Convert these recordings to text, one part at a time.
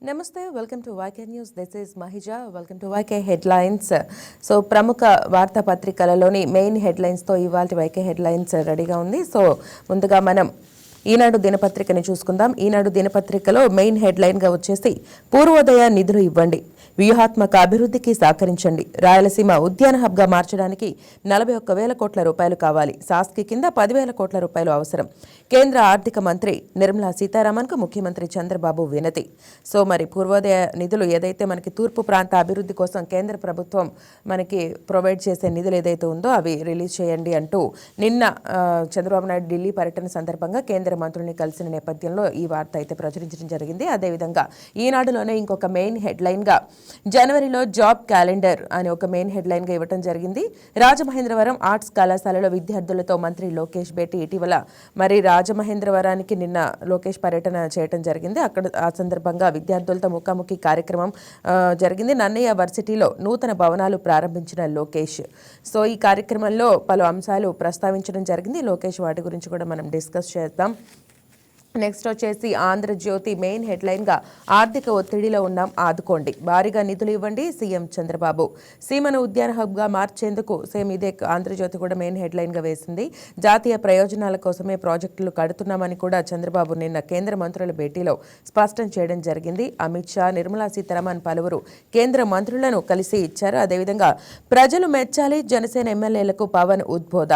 నమస్తే, welcome to YK News. This is Mahija. Welcome to YK headlines. So ప్రముఖ వార్తాపత్రికలలోని main హెడ్లైన్స్తో ఇవాళ వైకే హెడ్లైన్స్ రెడీగా ఉంది. సో ముందుగా మనం ఈనాడు దినపత్రికని చూసుకుందాం. ఈనాడు దినపత్రికలో మెయిన్ హెడ్లైన్గా వచ్చేసి పూర్వోదయ నిధులు ఇవ్వండి, వ్యూహాత్మక అభివృద్ధికి సహకరించండి, రాయలసీమ ఉద్యాన హబ్గా మార్చడానికి 41,000 కోట్ల రూపాయలు కావాలి, సాస్కి కింద 10,000 కోట్ల రూపాయలు అవసరం, కేంద్ర ఆర్థిక మంత్రి నిర్మలా సీతారామన్కు ముఖ్యమంత్రి చంద్రబాబు వినతి. సో మరి పూర్వోదయ నిధులు ఏదైతే మనకి తూర్పు ప్రాంత అభివృద్ధి కోసం కేంద్ర ప్రభుత్వం మనకి ప్రొవైడ్ చేసే నిధులు ఏదైతే ఉందో అవి రిలీజ్ చేయండి అంటూ నిన్న చంద్రబాబు నాయుడు ఢిల్లీ పర్యటన సందర్భంగా కేంద్ర మంత్రుల్ని కలిసిన నేపథ్యంలో ఈ వార్త అయితే ప్రచురించడం జరిగింది. అదేవిధంగా ఈనాడులోనే ఇంకొక మెయిన్ హెడ్లైన్గా జనవరిలో జాబ్ క్యాలెండర్ అని ఒక మెయిన్ హెడ్లైన్గా ఇవ్వడం జరిగింది. రాజమహేంద్రవరం ఆర్ట్స్ కళాశాలలో విద్యార్థులతో మంత్రి లోకేష్ భేటీ. ఇటీవల మరి రాజమహేంద్రవరానికి నిన్న లోకేష్ పర్యటన చేయడం జరిగింది. అక్కడ ఆ సందర్భంగా విద్యార్థులతో ముఖాముఖి కార్యక్రమం జరిగింది. నన్నయ్య వర్సిటీలో నూతన భవనాలు ప్రారంభించిన లోకేష్. సో ఈ కార్యక్రమంలో పలు అంశాలు ప్రస్తావించడం జరిగింది. లోకేష్ వాటి గురించి కూడా మనం డిస్కస్ చేద్దాం. నెక్స్ట్ వచ్చేసి ఆంధ్రజ్యోతి మెయిన్ హెడ్లైన్గా ఆర్థిక ఒత్తిడిలో ఉన్నాం, ఆదుకోండి, భారీగా నిధులు ఇవ్వండి సీఎం చంద్రబాబు, సీమను ఉద్యాన హబ్గా మార్చేందుకు సేమ్ ఇదే ఆంధ్రజ్యోతి కూడా మెయిన్ హెడ్లైన్గా వేసింది. జాతీయ ప్రయోజనాల కోసమే ప్రాజెక్టులు కడుతున్నామని కూడా చంద్రబాబు నిన్న కేంద్ర మంత్రుల భేటీలో స్పష్టం చేయడం జరిగింది. అమిత్ షా, నిర్మలా సీతారామన్ పలువురు కేంద్ర మంత్రులను కలిసి ఇచ్చారు. అదేవిధంగా ప్రజలు మెచ్చాలి, జనసేన ఎమ్మెల్యేలకు పవన్ ఉద్బోధ.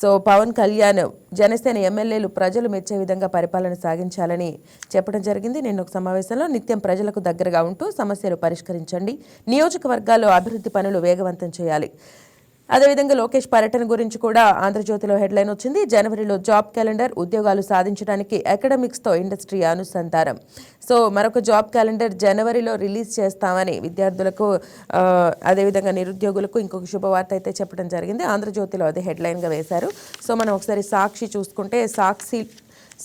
సో పవన్ కళ్యాణ్ జనసేన ఎమ్మెల్యేలు ప్రజలు మెచ్చే విధంగా పరిపాలన సాగించాలని చెప్పడం జరిగింది. నిన్న ఒక సమావేశంలో నిత్యం ప్రజలకు దగ్గరగా ఉంటూ సమస్యలు పరిష్కరించండి, నియోజకవర్గాల్లో అభివృద్ధి పనులు వేగవంతం చేయాలి. అదేవిధంగా లోకేష్ పర్యటన గురించి కూడా ఆంధ్రజ్యోతిలో హెడ్లైన్ వచ్చింది. జనవరిలో జాబ్ క్యాలెండర్, ఉద్యోగాలు సాధించడానికి అకాడమిక్స్తో ఇండస్ట్రీ అనుసంధానం. సో మరొక జాబ్ క్యాలెండర్ జనవరిలో రిలీజ్ చేస్తామని విద్యార్థులకు అదేవిధంగా నిరుద్యోగులకు ఇంకొక శుభవార్త అయితే చెప్పడం జరిగింది. ఆంధ్రజ్యోతిలో అదే హెడ్లైన్గా వేశారు. సో మనం ఒకసారి సాక్షి చూసుకుంటే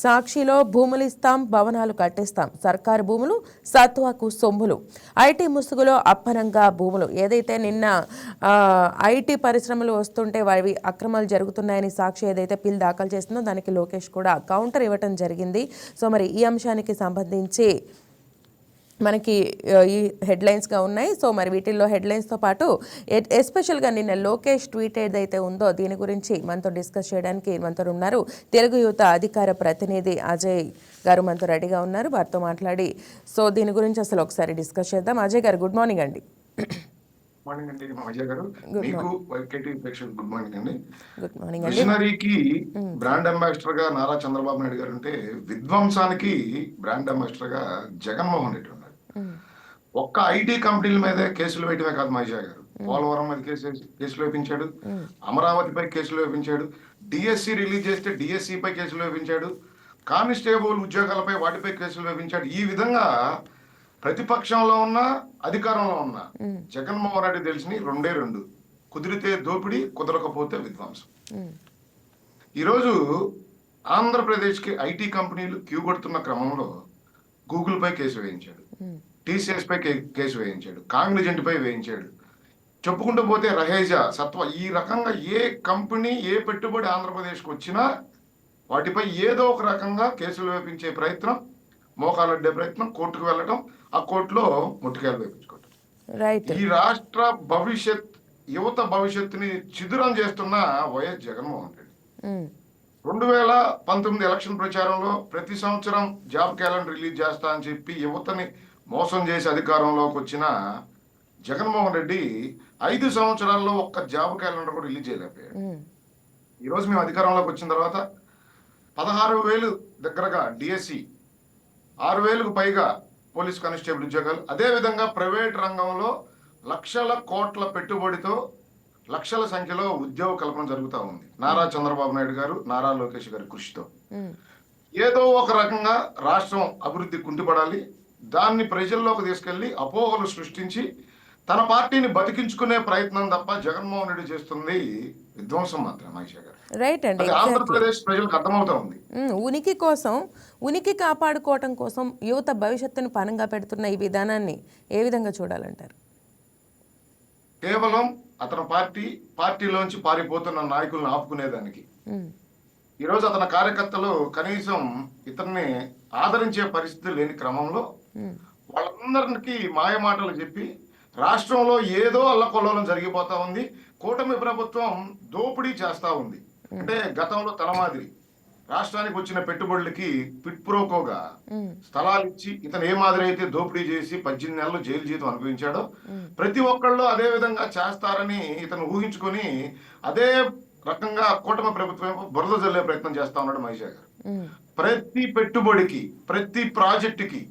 సాక్షిలో భూములు ఇస్తాం, భవనాలు కట్టిస్తాం, సర్కారు భూములు సత్వాకు సొమ్ములు, ఐటీ ముసుగులో అప్పనంగా భూములు. ఏదైతే నిన్న ఐటీ పరిశ్రమలు వస్తుంటే అవి అక్రమాలు జరుగుతున్నాయని సాక్షి ఏదైతే పిల్ దాఖలు చేస్తుందో దానికి లోకేష్ కూడా కౌంటర్ ఇవ్వటం జరిగింది. సో మరి ఈ అంశానికి సంబంధించి మనకి ఈ హెడ్లైన్స్గా ఉన్నాయి. సో మరి వీటిల్లో హెడ్లైన్స్తో పాటు ఎస్పెషల్గా నిన్న లోకేష్ ట్వీట్ ఏదైతే ఉందో దీని గురించి మనతో డిస్కస్ చేయడానికి మనతో ఉన్నారు తెలుగు యువత అధికార ప్రతినిధి అజయ్ గారు మనతో రెడీగా ఉన్నారు. వారితో మాట్లాడి సో దీని గురించి అసలు ఒకసారి డిస్కస్ చేద్దాం. అజయ్ గారు గుడ్ మార్నింగ్ అండి. మార్నింగ్ అండి అజయ్ గారు, మీకు వైకేటీ ప్రేక్షకులకు గుడ్ మార్నింగ్ అండి. Good morning. మిషనరీకి బ్రాండ్ అంబాసిడర్ గా నారా చంద్రబాబు నాయుడు గారు ఉంటే విధ్వంసానికి బ్రాండ్ అంబాసిడర్ గా జగన్మోహన్ రెడ్డి ఉన్నారు. ఒక్క ఐటీ కంపెనీల మీద కేసులు వేయటమే కాదు మహిషా గారు, పోలవరం మీద కేసులు వేపించాడు, అమరావతిపై కేసులు వేపించాడు, డిఎస్సి రిలీజ్ చేస్తే డిఎస్సి పై కేసులు వేపించాడు, కానిస్టేబుల్ ఉద్యోగాలపై వాటిపై కేసులు వేపించాడు. ఈ విధంగా ప్రతిపక్షంలో ఉన్న అధికారంలో ఉన్న జగన్మోహన్ రెడ్డి తెలిసిన రెండే రెండు, కుదిరితే దోపిడీ, కుదరకపోతే విధ్వంసం. ఈరోజు ఆంధ్రప్రదేశ్కి ఐటీ కంపెనీలు క్యూ కొడుతున్న క్రమంలో గూగుల్ పై కేసు వేయించాడు, టీసీఎస్ పై కేసు వేయించాడు, కాంగ్నిజెంట్ పై వేయించాడు. చెప్పుకుంటూ పోతే రహేజా, సత్వ, ఈ రకంగా ఏ కంపెనీ ఏ పెట్టుబడి ఆంధ్రప్రదేశ్కి వచ్చినా వాటిపై ఏదో ఒక రకంగా కేసులు వేపించే ప్రయత్నం, మోకాలడ్డే ప్రయత్నం, కోర్టుకు వెళ్ళటం, ఆ కోర్టులో ముట్టుకాయలు వేపించుకోవటం. ఈ రాష్ట్ర యువత భవిష్యత్తుని చిదురం చేస్తున్న వైఎస్ జగన్మోహన్ రెడ్డి 2019 ఎలక్షన్ ప్రచారంలో ప్రతి సంవత్సరం జాబ్ క్యాలెండర్ రిలీజ్ చేస్తా అని చెప్పి యువతని మోసం చేసి అధికారంలోకి వచ్చిన జగన్మోహన్ రెడ్డి 5 సంవత్సరాల్లో ఒక్క జాబ్ క్యాలెండర్ కూడా రిలీజ్ చేయలేకపోయాడు. ఈరోజు మేము అధికారంలోకి వచ్చిన తర్వాత 16,000 దగ్గరగా డిఎస్సి, 6,000కు పైగా పోలీస్ కానిస్టేబుల్ ఉద్యోగాలు, అదేవిధంగా ప్రైవేట్ రంగంలో లక్షల కోట్ల పెట్టుబడితో లక్షల సంఖ్యలో ఉద్యోగ కల్పన జరుగుతూ ఉంది నారా చంద్రబాబు నాయుడు గారు, నారా లోకేష్ గారి కృషితో. ఏదో ఒక రకంగా రాష్ట్రం అభివృద్ధి కుంటిపడాలి, దాన్ని ప్రజల్లోకి తీసుకెళ్లి అపోహలు సృష్టించి తన పార్టీని బతికించుకునే ప్రయత్నం తప్ప జగన్మోహన్ రెడ్డి చేస్తుంది విధ్వంసం మాత్రం. మహిషా గారు రైట్ అండి. ఆంధ్రప్రదేశ్ ప్రజలకు అర్థమవుతా ఉంది. ఉనికి కోసం, ఉనికి కాపాడుకోవటం కోసం యువత భవిష్యత్తును పనంగా పెడుతున్న ఈ విధానాన్ని ఏ విధంగా చూడాలంటారు? కేవలం అతని పార్టీలోంచి పారిపోతున్న నాయకులను ఆపుకునేదానికి. ఈరోజు అతని కార్యకర్తలు కనీసం ఇతన్ని ఆదరించే పరిస్థితి లేని క్రమంలో వాళ్ళందరికీ మాయ మాటలు చెప్పి రాష్ట్రంలో ఏదో అల్లకొల్లోలం జరిగిపోతా ఉంది. కూటమి ప్రభుత్వం దోపిడీ చేస్తా ఉంది. అంటే గతంలో తన మాదిరి రాష్ట్రానికి వచ్చిన పెట్టుబడులకి పిట్ ప్రోకోగా స్థలాలు ఇచ్చి ఇతను ఏ మాదిరి అయితే దోపిడీ చేసి 18 నెలలు జైలు జీతం అనుభవించాడో ప్రతి ఒక్కళ్ళు అదే విధంగా చేస్తారని ఇతను ఊహించుకొని అదే రకంగా కూటమి ప్రభుత్వం బురద జల్లే ప్రయత్నం చేస్తా ఉన్నాడు మహేష్ గారు. ప్రతి పెట్టుబడికి, ప్రతి ప్రాజెక్టుకి,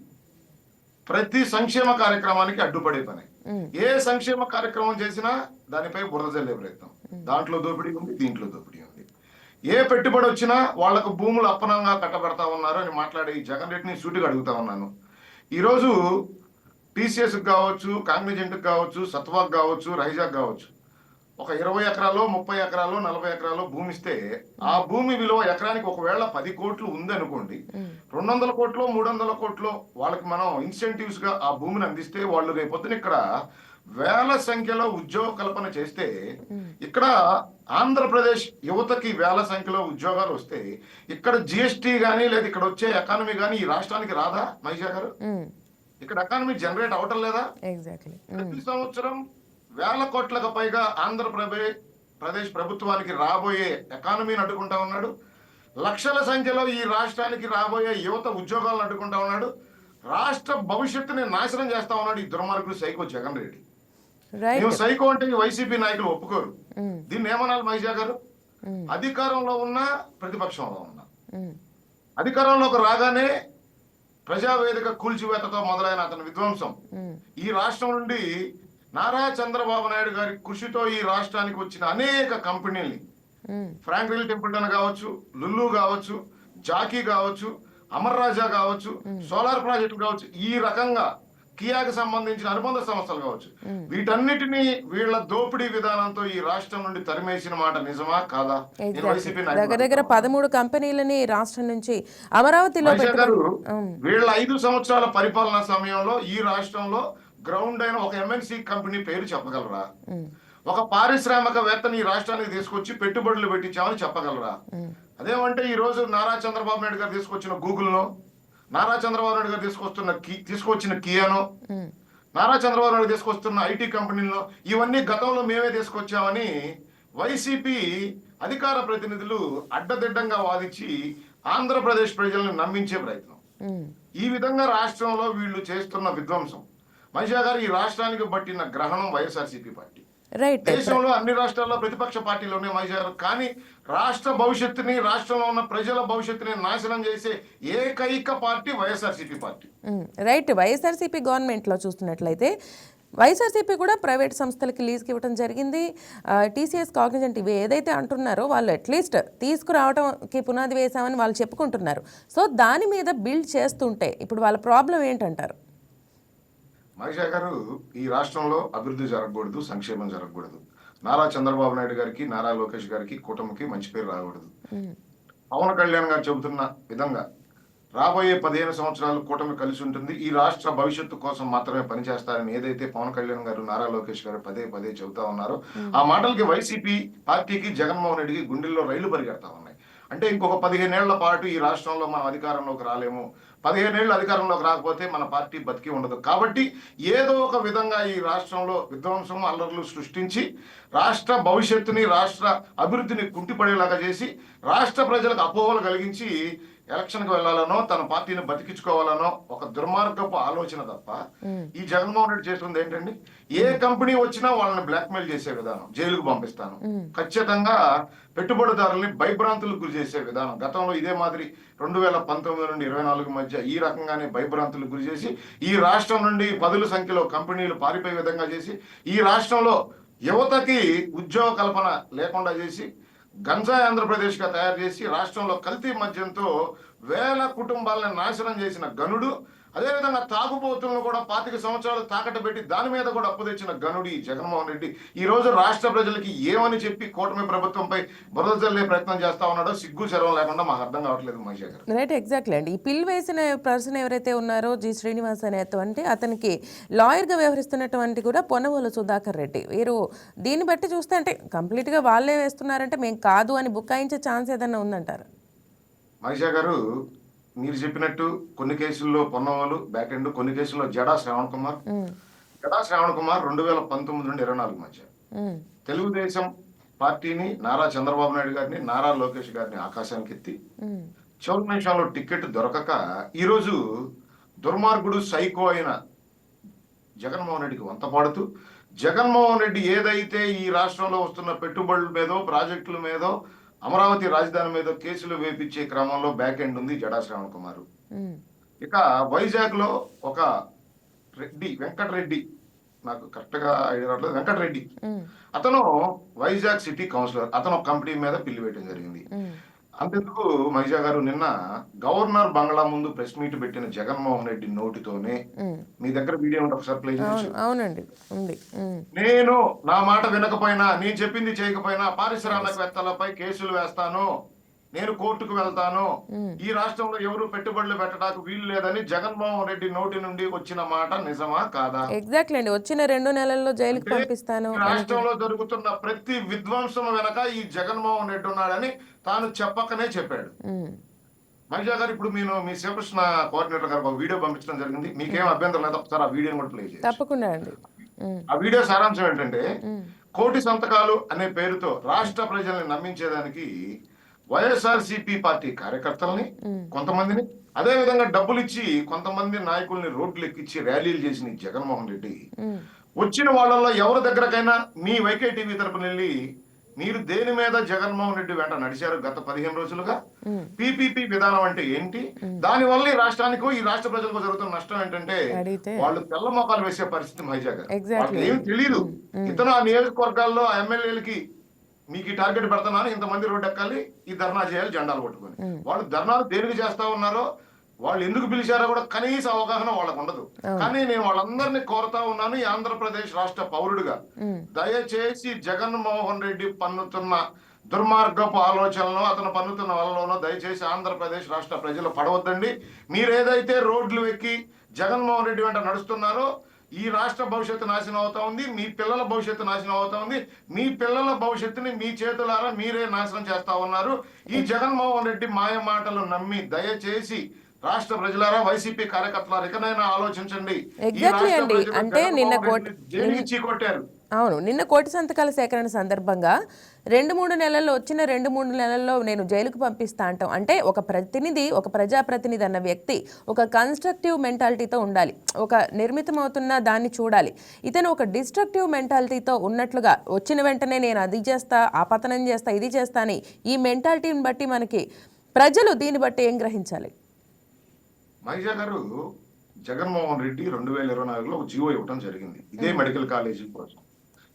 ప్రతి సంక్షేమ కార్యక్రమానికి అడ్డుపడే పని. ఏ సంక్షేమ కార్యక్రమం చేసినా దానిపై బురద జల్లే ప్రయత్నం. దాంట్లో దోపిడీ ఉంది, దీంట్లో దోపిడీ ఉంది. ఏ పెట్టుబడి వచ్చినా వాళ్లకు భూములు అప్పనంగా కట్టబెడతా ఉన్నారు అని మాట్లాడే ఈ జగన్ రెడ్డిని సూటిగా అడుగుతా ఉన్నాను. ఈరోజు టీసీఎస్ కావచ్చు, కాంగ్నిజెంట్ కావచ్చు, సత్వాక్ కావచ్చు, రైజాక్ కావచ్చు, ఒక 20 ఎకరాలు, 30 ఎకరాలు, 40 ఎకరాలు భూమి ఇస్తే ఆ భూమి విలువ ఎకరానికి ఒకవేళ 10 కోట్లు ఉంది అనుకోండి, 200 కోట్లు 300 కోట్లు వాళ్ళకి మనం ఇన్సెంటివ్స్ గా ఆ భూమిని అందిస్తే వాళ్ళు రేపొద్దున ఇక్కడ వేల సంఖ్యలో ఉద్యోగ కల్పన చేస్తే ఇక్కడ ఆంధ్రప్రదేశ్ యువతకి వేల సంఖ్యలో ఉద్యోగాలు వస్తే ఇక్కడ జిఎస్టీ గానీ లేదా ఇక్కడ వచ్చే ఎకానమీ గానీ ఈ రాష్ట్రానికి రాదా మహిషా గారు? ఇక్కడ ఎకానమీ జనరేట్ అవటం లేదా? ప్రతి సంవత్సరం వేల కోట్లకు పైగా ఆంధ్రప్రదేశ్ ప్రభుత్వానికి రాబోయే ఎకానమీని అడ్డుకుంటా ఉన్నాడు. లక్షల సంఖ్యలో ఈ రాష్ట్రానికి రాబోయే యువత ఉద్యోగాలను అడ్డుకుంటా ఉన్నాడు. రాష్ట్ర భవిష్యత్తుని నాశనం చేస్తా ఉన్నాడు ఈ దుర్మార్గుడు సైకో జగన్ రెడ్డి. మేము సైకో అంటే వైసీపీ నాయకులు ఒప్పుకోరు. దీన్ని ఏమనాలి మహిషా గారు? అధికారంలో ఉన్న ప్రతిపక్షంలో ఉన్న అధికారంలోకి రాగానే ప్రజావేదిక కూల్చివేతతో మొదలైన అతని విధ్వంసం ఈ రాష్ట్రం నుండి నారా చంద్రబాబు నాయుడు గారి కృషితో ఈ రాష్ట్రానికి వచ్చిన అనేక కంపెనీల్ని, ఫ్రాంక్లిన్ టెంపుల్టన్ కావచ్చు, లుల్లు కావచ్చు, జాకీ కావచ్చు, అమర్ రాజా కావచ్చు, సోలార్ ప్రాజెక్టు కావచ్చు, ఈ రకంగా కియాకి సంబంధించిన అనుబంధ సంస్థలు కావచ్చు, వీటన్నిటినీ వీళ్ళ దోపిడీ విధానంతో ఈ రాష్ట్రం నుండి తరిమేసిన మాట నిజమా కాదా? దగ్గర దగ్గర 13 కంపెనీలని రాష్ట్రం నుంచి అమరావతిలో వీళ్ళ 5 సంవత్సరాల పరిపాలనా సమయంలో ఈ రాష్ట్రంలో గ్రౌండ్ అయిన ఒక ఎంఎన్సీ కంపెనీ పేరు చెప్పగలరా? ఒక పారిశ్రామికవేత్తని ఈ రాష్ట్రానికి తీసుకొచ్చి పెట్టుబడులు పెట్టించామని చెప్పగలరా? అదేమంటే ఈ రోజు నారా చంద్రబాబు నాయుడు గారు తీసుకొచ్చిన గూగుల్నో, నారా చంద్రబాబు నాయుడు గారు తీసుకొచ్చిన కియానో, నారా చంద్రబాబు నాయుడు తీసుకొస్తున్న ఐటీ కంపెనీల్లో ఇవన్నీ గతంలో మేమే తీసుకొచ్చామని వైసీపీ అధికార ప్రతినిధులు అడ్డదిడ్డంగా వాదించి ఆంధ్రప్రదేశ్ ప్రజలను నమ్మించే ప్రయత్నం. ఈ విధంగా రాష్ట్రంలో వీళ్ళు చేస్తున్న విధ్వంసం మహిషా గారు ఈ రాష్ట్రానికి పట్టిన గ్రహణం వైఎస్ఆర్సీపీ పార్టీ. దేశంలో అన్ని రాష్ట్రాల్లో ప్రతిపక్ష పార్టీలు ఉన్నాయి మహిషా గారు, కానీ రాష్ట్ర భవిష్యత్తుని, రాష్ట్రంలో ఉన్న ప్రజల భవిష్యత్తుని నాశనం చేసే ఏకైక party YSRCP party. Right. YSRCP government లో చూస్తున్నట్లయితే వైఎస్ఆర్సీపీ కూడా ప్రైవేట్ సంస్థలకి లీజ్కి ఇవ్వడం జరిగింది. టీసీఎస్, కాగ్నిజెంట్ ఇవి ఏదైతే అంటున్నారో వాళ్ళు అట్లీస్ట్ తీసుకురావడంకి పునాది వేసామని వాళ్ళు చెప్పుకుంటున్నారు. సో దాని మీద బిల్డ్ చేస్తుంటే ఇప్పుడు వాళ్ళ ప్రాబ్లం ఏంటంటారు? మహిషా గారు, ఈ రాష్ట్రంలో అభివృద్ధి జరగకూడదు, సంక్షేమం జరగకూడదు. నారా చంద్రబాబు నాయుడు గారికి, నారా లోకేష్ గారికి, కూటమికి మంచి పేరు రాకూడదు. పవన్ కళ్యాణ్ గారు చెబుతున్న విధంగా రాబోయే 15 సంవత్సరాలు కూటమి కలిసి ఉంటుంది, ఈ రాష్ట్ర భవిష్యత్తు కోసం మాత్రమే పనిచేస్తారని ఏదైతే పవన్ కళ్యాణ్ గారు, నారా లోకేష్ గారు పదే చెబుతా ఉన్నారో ఆ మాటలకి వైసీపీ పార్టీకి, జగన్మోహన్ రెడ్డికి గుండెల్లో రైళ్లు పరిగెడతా ఉన్నాయి. అంటే ఇంకొక 15 ఏళ్ల పాటు ఈ రాష్ట్రంలో మనం అధికారంలోకి రాలేము, 15 ఏళ్ళు అధికారంలోకి రాకపోతే మన పార్టీ బతికి ఉండదు. కాబట్టి ఏదో ఒక విధంగా ఈ రాష్ట్రంలో విధ్వంసం, అల్లర్లు సృష్టించి రాష్ట్ర భవిష్యత్తుని, రాష్ట్ర అభివృద్ధిని కుంటిపడేలాగా చేసి రాష్ట్ర ప్రజలకు అపోహలు కలిగించి ఎలక్షన్కి వెళ్లాలనో తన పార్టీని బతికించుకోవాలనో ఒక దుర్మార్గపు ఆలోచన తప్ప ఈ జగన్మోహన్ రెడ్డి చేస్తుంది ఏంటండి? ఏ కంపెనీ వచ్చినా వాళ్ళని బ్లాక్మెయిల్ చేసే విధానం, జైలుకు పంపిస్తాను, ఖచ్చితంగా పెట్టుబడిదారుల్ని భయభ్రాంతులకు గురి చేసే విధానం. గతంలో ఇదే మాదిరి 2019 నుండి 24 మధ్య ఈ రకంగానే భయభ్రాంతులకు గురి చేసి ఈ రాష్ట్రం నుండి 10ల సంఖ్యలో కంపెనీలు పారిపోయే విధంగా చేసి ఈ రాష్ట్రంలో యువతకి ఉద్యోగ కల్పన లేకుండా చేసి గంజాయి ఆంధ్రప్రదేశ్ గా తయారు చేసి రాష్ట్రంలో కల్తీ మద్యంతో వేల కుటుంబాలను నాశనం చేసిన గనుడు, అదేవిధంగా తాగుబోతులను కూడా 25 సంవత్సరాలు తాకట్టు పెట్టి దాని మీద కూడా అప్పు తెచ్చిన గనుడి జగన్మోహన్ రెడ్డి ఈ రోజు రాష్ట్ర ప్రజలకి ఏమని చెప్పి కూటమి ప్రభుత్వంపై బురద జల్లే ప్రయత్నం చేస్తా ఉన్నాడో సిగ్గు శరం లేకుండా మాకు అర్థం కావట్లేదు మహేష్ గారు. రైట్, ఎగ్జాక్ట్లీ అండి. ఈ పిల్ వేసిన పర్సన్ ఎవరైతే ఉన్నారో జి శ్రీనివాస్ అనేటువంటి అతనికి లాయర్గా వ్యవహరిస్తున్నటువంటి కూడా పొన్నవోలు సుధాకర్ రెడ్డి, వీరు దీన్ని బట్టి చూస్తే అంటే కంప్లీట్గా వాళ్ళే వేస్తున్నారంటే మేము కాదు అని బుకాయించే ఛాన్స్ ఏదైనా ఉందంటారు? మహేష్ గారు, మీరు చెప్పినట్టు కొన్ని కేసుల్లో పొన్నవాళ్ళు బ్యాక్ ఎండ్, కొన్ని కేసుల్లో జడా శ్రావణ్ కుమార్. జడా శ్రావణ్ కుమార్ 2019 నుండి 24 మధ్య తెలుగుదేశం పార్టీని, నారా చంద్రబాబు నాయుడు గారిని, నారా లోకేష్ గారిని ఆకాశానికి ఎత్తి చివరి నిమిషంలో టికెట్ దొరకక ఈరోజు దుర్మార్గుడు సైకో అయిన జగన్మోహన్ రెడ్డికి వంతపాడుతూ, జగన్మోహన్ రెడ్డి ఏదైతే ఈ రాష్ట్రంలో వస్తున్న పెట్టుబడుల మీదో, ప్రాజెక్టుల మీదో, అమరావతి రాజధాని మీద కేసులు వేపించే క్రమంలో బ్యాక్ ఎండ్ ఉంది జడా శ్రావణ్ కుమార్. ఇక వైజాగ్ లో ఒక రెడ్డి, వెంకటరెడ్డి, నాకు కరెక్ట్ గా ఐడియా రావట్లేదు, వెంకటరెడ్డి, అతను వైజాగ్ సిటీ కౌన్సిలర్, అతను ఒక కంపెనీ మీద పిల్లి వేయడం జరిగింది. అంతెందుకు మహిజా గారు, నిన్న గవర్నర్ బంగ్లా ముందు ప్రెస్ మీట్ పెట్టిన జగన్మోహన్ రెడ్డి నోటితోనే, మీ దగ్గర వీడియో ఉంటే ఒకసారి ప్లే చేయొచ్చు. అవునండి, ఉంది. నేను నా మాట వినకపోయినా, నేను చెప్పింది చేయకపోయినా పారిశ్రామికవేత్తలపై కేసులు వేస్తాను, నేను కోర్టుకు వెళ్తాను, ఈ రాష్ట్రంలో ఎవరు పెట్టుబడులు పెట్టడానికి వీలు లేదని జగన్మోహన్ రెడ్డి నోటి నుండి వచ్చిన మాట నిజమా కాదా? ఎగ్జాక్ట్లీ అండి. వచ్చిన 2 నెలల్లో జైలుకి పంపిస్తాను. రాష్ట్రంలో జరుగుతున్న ప్రతి విధ్వంసం వెనక ఈ జగన్మోహన్ రెడ్డి ఉన్నాడని తాను చెప్పకనే చెప్పాడు. మహిజా గారు, ఇప్పుడు మీరు మీ శివకృష్ణ కోఆర్డినేటర్ గారు ఒక వీడియో పంపించడం జరిగింది. మీకేం అభ్యంతరం లేదు, ఒకసారి ఆ వీడియోని కూడా ప్లే చేయండి. తప్పకుండా అండి. ఆ వీడియో సారాంశం ఏంటంటే, కోటి సంతకాలు అనే పేరుతో రాష్ట్ర ప్రజల్ని నమ్మించేదానికి వైఎస్ఆర్సీపీ పార్టీ కార్యకర్తల్ని, కొంతమందిని, అదే విధంగా డబ్బులు ఇచ్చి కొంతమంది నాయకుల్ని రోడ్లు ఎక్కించి ర్యాలీలు చేసిన జగన్మోహన్ రెడ్డి వచ్చిన వాళ్ళల్లో ఎవరి దగ్గరకైనా మీ వైకే టీవీ తరపున వెళ్ళి మీరు దేని మీద జగన్మోహన్ రెడ్డి వెంట నడిచారు గత 15 రోజులుగా, పీపీపీ విధానం అంటే ఏంటి, దాని వల్ల ఈ రాష్ట్రానికో ఈ రాష్ట్ర ప్రజలకు జరుగుతున్న నష్టం ఏంటంటే వాళ్ళు తెల్ల మొక్కలు వేసే పరిస్థితి మహిజా గారు. వాళ్ళకి ఏం తెలియదు. ఇతను ఆ నియోజకవర్గాల్లో ఆ ఎమ్మెల్యేలకి మీకు ఈ టార్గెట్ పెడతానని ఇంతమంది రోడ్డు ఎక్కాలి, ఈ ధర్నా చేయాలి జెండాలు పట్టుకొని. వాళ్ళు ధర్నాలు దేనికి చేస్తా ఉన్నారో, వాళ్ళు ఎందుకు పిలిచారో కూడా కనీస అవగాహన వాళ్ళకు ఉండదు. కానీ నేను వాళ్ళందరినీ కోరుతా ఉన్నాను, ఈ ఆంధ్రప్రదేశ్ రాష్ట్ర పౌరుడిగా, దయచేసి జగన్మోహన్ రెడ్డి పన్నుతున్న దుర్మార్గపు ఆలోచనలో, అతను పన్నుతున్న వలలోనో దయచేసి ఆంధ్రప్రదేశ్ రాష్ట్ర ప్రజలు పడవద్దండి. మీరేదైతే రోడ్లు ఎక్కి జగన్మోహన్ రెడ్డి వెంట నడుస్తున్నారో ఈ రాష్ట్ర భవిష్యత్తు నాశనం అవుతా ఉంది, మీ పిల్లల భవిష్యత్తు నాశనం అవుతా ఉంది, మీ పిల్లల భవిష్యత్తుని మీ చేతులారా మీరే నాశనం చేస్తా ఉన్నారు. ఈ జగన్మోహన్ రెడ్డి మాయ మాటలు నమ్మి దయచేసి రాష్ట్ర ప్రజలారా, వైసీపీ కార్యకర్తలారా ఇకనైనా ఆలోచించండి. అంటే నిన్న కొట్టారు. అవును, నిన్న కోటి సంతకాల సేకరణ సందర్భంగా 2-3 నెలల్లో వచ్చిన 2-3 నెలల్లో నేను జైలుకు పంపిస్తా అంటాం. అంటే ఒక ప్రతినిధి, ఒక ప్రజాప్రతినిధి అన్న వ్యక్తి ఒక కన్స్ట్రక్టివ్ మెంటాలిటీతో ఉండాలి, ఒక నిర్మితమవుతున్న దాన్ని చూడాలి. ఇతను ఒక డిస్ట్రక్టివ్ మెంటాలిటీతో ఉన్నట్లుగా వచ్చిన వెంటనే నేను అది చేస్తా, ఆ పతనం చేస్తా, ఇది చేస్తా అని ఈ మెంటాలిటీని బట్టి మనకి ప్రజలు దీన్ని బట్టి ఏం గ్రహించాలి? మహిజా గారు, జగన్మోహన్ రెడ్డి 2024లో ఒక జీవో ఇవ్వడం జరిగింది ఇదే మెడికల్ కాలేజీ కోసం.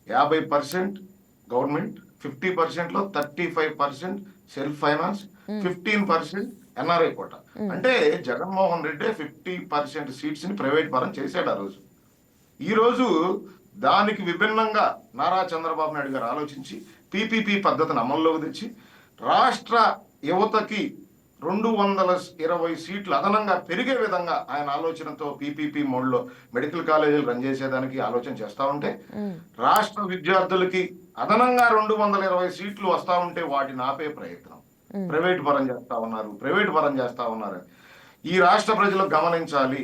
50% గవర్నమెంట్, 50% లో 35% సెల్ఫ్ ఫైనాన్స్, 15% ఎన్ఆర్ఐ కోట. అంటే జగన్మోహన్ రెడ్డి 50% సీట్స్ ని ప్రైవేట్ పరం చేశాడు ఆ రోజు. ఈ రోజు దానికి విభిన్నంగా నారా చంద్రబాబు నాయుడు గారు ఆలోచించి పీపీపీ పద్ధతిని అమల్లోకి తెచ్చి రాష్ట్ర యువతకి 220 సీట్లు అదనంగా పెరిగే విధంగా ఆయన ఆలోచనతో పీపీపీ మోడ్లో మెడికల్ కాలేజీలు రన్ చేసేదానికి ఆలోచన చేస్తా ఉంటే, రాష్ట్ర విద్యార్థులకి అదనంగా 220 సీట్లు వస్తా ఉంటే వాటిని ఆపే ప్రయత్నం ప్రైవేట్ పరం చేస్తా ఉన్నారు. ఈ రాష్ట్ర ప్రజలు గమనించాలి,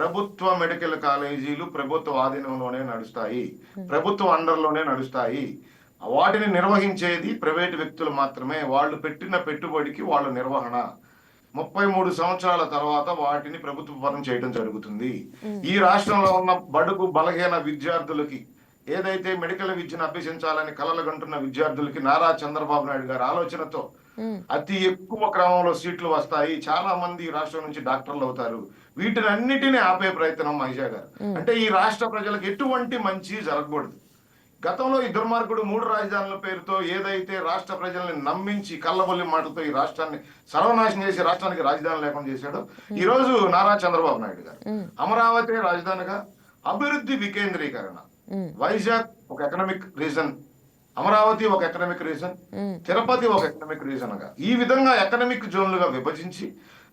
ప్రభుత్వ మెడికల్ కాలేజీలు ప్రభుత్వ ఆధీనంలోనే నడుస్తాయి, ప్రభుత్వ అండర్లోనే నడుస్తాయి. వాటిని నిర్వహించేది ప్రైవేటు వ్యక్తులు మాత్రమే. వాళ్ళు పెట్టిన పెట్టుబడికి వాళ్ళ నిర్వహణ 33 సంవత్సరాల తర్వాత వాటిని ప్రభుత్వ పరం చేయడం జరుగుతుంది. ఈ రాష్ట్రంలో ఉన్న బడుగు బలహీన విద్యార్థులకి, ఏదైతే మెడికల్ విద్యను అభ్యసించాలని కలలుగంటున్న విద్యార్థులకి నారా చంద్రబాబు నాయుడు గారి ఆలోచనతో అతి ఎక్కువ క్రమంలో సీట్లు వస్తాయి. చాలా మంది ఈ రాష్ట్రం నుంచి డాక్టర్లు అవుతారు. వీటిని అన్నిటినీ ఆపే ప్రయత్నం మహిజా గారు. అంటే ఈ రాష్ట్ర ప్రజలకు ఎటువంటి మంచి జరగకూడదు. గతంలో ఈ దుర్మార్గుడు 3 రాజధానుల పేరుతో ఏదైతే రాష్ట్ర ప్రజల్ని నమ్మించి కళ్ళబొల్లి మాటలతో ఈ రాష్ట్రాన్ని సర్వనాశనం చేసి రాష్ట్రానికి రాజధాని లేకుండా చేశాడు. ఈ రోజు నారా చంద్రబాబు నాయుడు గారు అమరావతి రాజధానిగా, అభివృద్ధి వికేంద్రీకరణ, వైజాగ్ ఒక ఎకనామిక్ రీజన్, అమరావతి ఒక ఎకనామిక్ రీజన్, తిరుపతి ఒక ఎకనామిక్ రీజన్ గా ఈ విధంగా ఎకనామిక్ జోన్లుగా విభజించి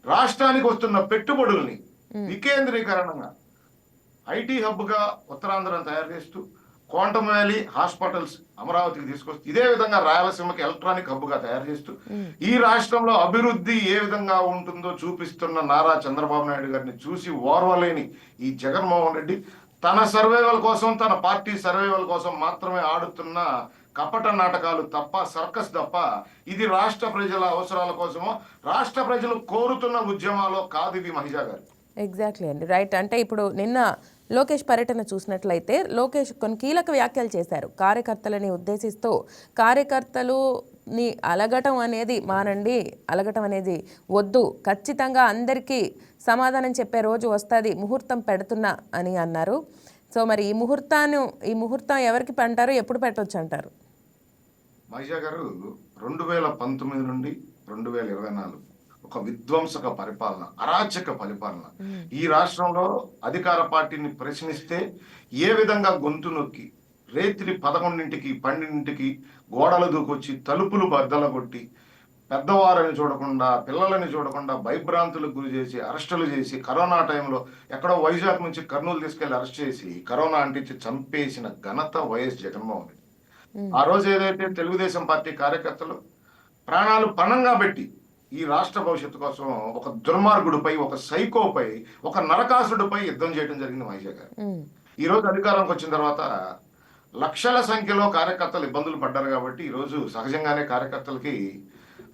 రాష్ట్రానికి వస్తున్న పెట్టుబడుల్ని వికేంద్రీకరణగా ఐటీ హబ్ గా ఉత్తరాంధ్రను తయారు చేస్తూ క్వాంటమ్ వ్యాలీ హాస్పిటల్స్ అమరావతికి తీసుకొస్తూ ఇదే విధంగా రాయలసీమకి ఎలక్ట్రానిక్ హబ్గా తయారు చేస్తూ ఈ రాష్ట్రంలో అభివృద్ధి ఏ విధంగా ఉంటుందో చూపిస్తున్న నారా చంద్రబాబు నాయుడు గారిని చూసి ఓర్వలేని ఈ జగన్మోహన్ రెడ్డి తన సర్వైవల్ కోసం, తన పార్టీ సర్వైవల్ కోసం మాత్రమే ఆడుతున్న కపట నాటకాలు తప్ప, సర్కస్ తప్ప, ఇది రాష్ట్ర ప్రజల అవసరాల కోసమో రాష్ట్ర ప్రజలు కోరుతున్న ఉద్యమాలో కాదు ఇవి మహిజా గారు. ఎగ్జాక్ట్లీ అండి, రైట్. అంటే ఇప్పుడు నిన్న లోకేష్ పర్యటన చూసినట్లయితే లోకేష్ కొన్ని కీలక వ్యాఖ్యలు చేశారు కార్యకర్తలని ఉద్దేశిస్తూ. కార్యకర్తలుని అలగటం అనేది మానండి, అలగటం అనేది వద్దు, ఖచ్చితంగా అందరికీ సమాధానం చెప్పే రోజు వస్తుంది, ముహూర్తం పెడుతున్నా అని అన్నారు. సో మరి ఈ ముహూర్తం ఎవరికి అంటారు, ఎప్పుడు పెట్టవచ్చు అంటారు? మహిజా గారు 2019 నుండి 2024 ఒక విధ్వంసక పరిపాలన, అరాచక పరిపాలన. ఈ రాష్ట్రంలో అధికార పార్టీని ప్రశ్నిస్తే ఏ విధంగా గొంతు నొక్కి రేత్రి 11ంటికి 12ంటికి గోడలు దూకొచ్చి తలుపులు బద్దలగొట్టి పెద్దవారని చూడకుండా, పిల్లలని చూడకుండా భయభ్రాంతులకు గురి చేసి అరెస్టులు చేసి, కరోనా టైంలో ఎక్కడో వైజాగ్ నుంచి కర్నూలు తీసుకెళ్లి అరెస్ట్ చేసి కరోనా అంటించి చంపేసిన ఘనత వైఎస్ జగన్మోహన్ రెడ్డి. ఆ రోజు ఏదైతే తెలుగుదేశం పార్టీ కార్యకర్తలు ప్రాణాలు పణంగా పెట్టి ఈ రాష్ట్ర భవిష్యత్తు కోసం ఒక దుర్మార్గుడిపై, ఒక సైకోపై, ఒక నరకాసుడిపై యుద్ధం చేయడం జరిగింది మహిజా గారు. ఈ రోజు అధికారంకి వచ్చిన తర్వాత లక్షల సంఖ్యలో కార్యకర్తలు ఇబ్బందులు పడ్డారు కాబట్టి ఈ రోజు సహజంగానే కార్యకర్తలకి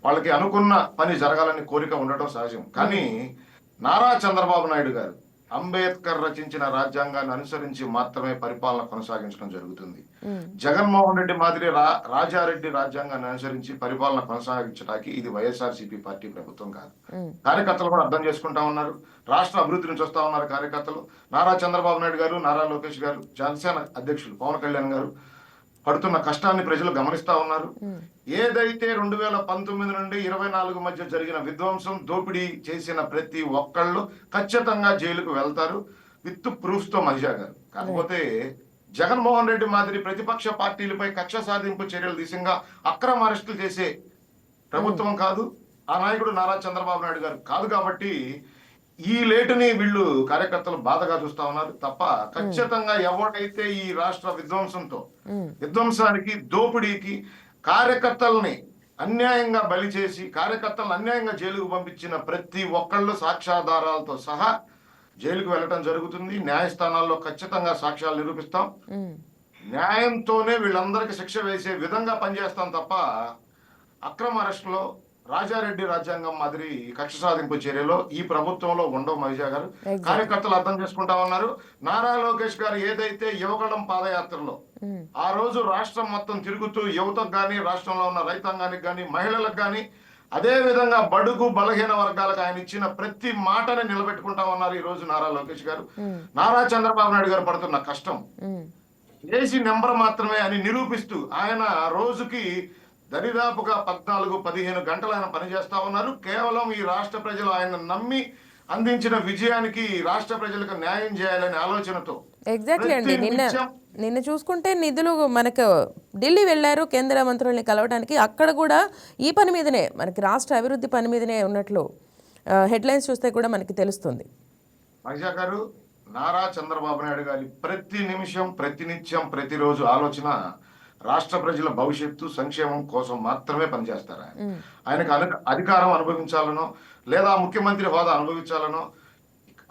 వాళ్ళకి అనుకున్న పని జరగాలని కోరిక ఉండటం సహజం. కానీ నారా చంద్రబాబు నాయుడు గారు అంబేద్కర్ రచించిన రాజ్యాంగాన్ని అనుసరించి మాత్రమే పరిపాలన కొనసాగించడం జరుగుతుంది. జగన్మోహన్ రెడ్డి మాదిరి రాజారెడ్డి రాజ్యాంగాన్ని అనుసరించి పరిపాలన కొనసాగించడానికి ఇది వైఎస్ఆర్సీపీ పార్టీ ప్రభుత్వం కాదు. కార్యకర్తలు కూడా అర్థం చేసుకుంటా ఉన్నారు, రాష్ట్ర అభివృద్ధిని చూస్తా ఉన్నారు కార్యకర్తలు. నారా చంద్రబాబు నాయుడు గారు, నారా లోకేష్ గారు, జనసేన అధ్యక్షులు పవన్ కళ్యాణ్ గారు పడుతున్న కష్టాన్ని ప్రజలు గమనిస్తా ఉన్నారు. ఏదైతే 2019 నుండి 24 మధ్య జరిగిన విధ్వంసం, దోపిడీ చేసిన ప్రతి ఒక్కళ్ళు ఖచ్చితంగా జైలుకు వెళ్తారు విత్ ప్రూఫ్స్ తో మహిజా గారు. కాకపోతే జగన్మోహన్ రెడ్డి మాదిరి ప్రతిపక్ష పార్టీలపై కక్ష సాధింపు చర్యలు దిశగా అక్రమ అరెస్టులు చేసే ప్రభుత్వం కాదు, ఆ నాయకుడు నారా చంద్రబాబు నాయుడు గారు కాదు. కాబట్టి ఈ లేటుని వీళ్ళు కార్యకర్తలు బాధగా చూస్తా ఉన్నారు తప్ప ఖచ్చితంగా ఎవరైతే ఈ రాష్ట్ర విధ్వంసానికి, దోపిడీకి కార్యకర్తల్ని అన్యాయంగా బలి చేసి కార్యకర్తలను అన్యాయంగా జైలుకు పంపించిన ప్రతి ఒక్కళ్ళు సాక్ష్యాధారాలతో సహా జైలుకు వెళ్ళటం జరుగుతుంది. న్యాయస్థానాల్లో ఖచ్చితంగా సాక్ష్యాలు నిరూపిస్తాం, న్యాయంతోనే వీళ్ళందరికీ శిక్ష వేసే విధంగా పనిచేస్తాం తప్ప అక్రమ అరెస్టులో రాజారెడ్డి రాజ్యాంగం మాదిరి కక్ష సాధింపు చర్యలో ఈ ప్రభుత్వంలో ఉండవు మహిజా గారు. కార్యకర్తలు అర్థం చేసుకుంటా ఉన్నారు. నారా లోకేష్ గారు ఏదైతే యువగళం పాదయాత్రలో ఆ రోజు రాష్ట్రం మొత్తం తిరుగుతూ యువతకు గాని, రాష్ట్రంలో ఉన్న రైతాంగానికి గాని, మహిళలకు గాని, అదే విధంగా బడుగు బలహీన వర్గాలకు ఆయన ఇచ్చిన ప్రతి మాటని నిలబెట్టుకుంటా ఉన్నారు ఈ రోజు నారా లోకేష్ గారు. నారా చంద్రబాబు నాయుడు గారు పడుతున్న కష్టం ఏసీ నెంబర్ మాత్రమే అని నిరూపిస్తూ ఆయన రోజుకి దరిదాపుగా 14-15 గంటలు ఆయన పనిచేస్తా ఉన్నారు. కేవలం ఈ రాష్ట్ర ప్రజలు ఆయన నమ్మి అందించిన విజయానికి రాష్ట్ర ప్రజలకు న్యాయం చేయాలనే ఆలోచనతో. ఎగ్జాక్ట్లీ అండి, నిన్న చూసుకుంటే నిధులు మనకు ఢిల్లీ వెళ్ళారు కేంద్ర మంత్రుల్ని కలవడానికి. అక్కడ కూడా ఈ పని మీదనే, మనకి రాష్ట్ర అభివృద్ధి పని మీదనే ఉన్నట్లు హెడ్లైన్స్ చూస్తే కూడా మనకి తెలుస్తుంది. మహిజా గారు, నారా చంద్రబాబు నాయుడు గారి ప్రతి నిమిషం, ప్రతినిత్యం, ప్రతిరోజు ఆలోచన రాష్ట్ర ప్రజల భవిష్యత్తు, సంక్షేమం కోసం మాత్రమే పనిచేస్తారు. ఆయనకు అధికారం అనుభవించాలనో లేదా ముఖ్యమంత్రి హోదా అనుభవించాలనో,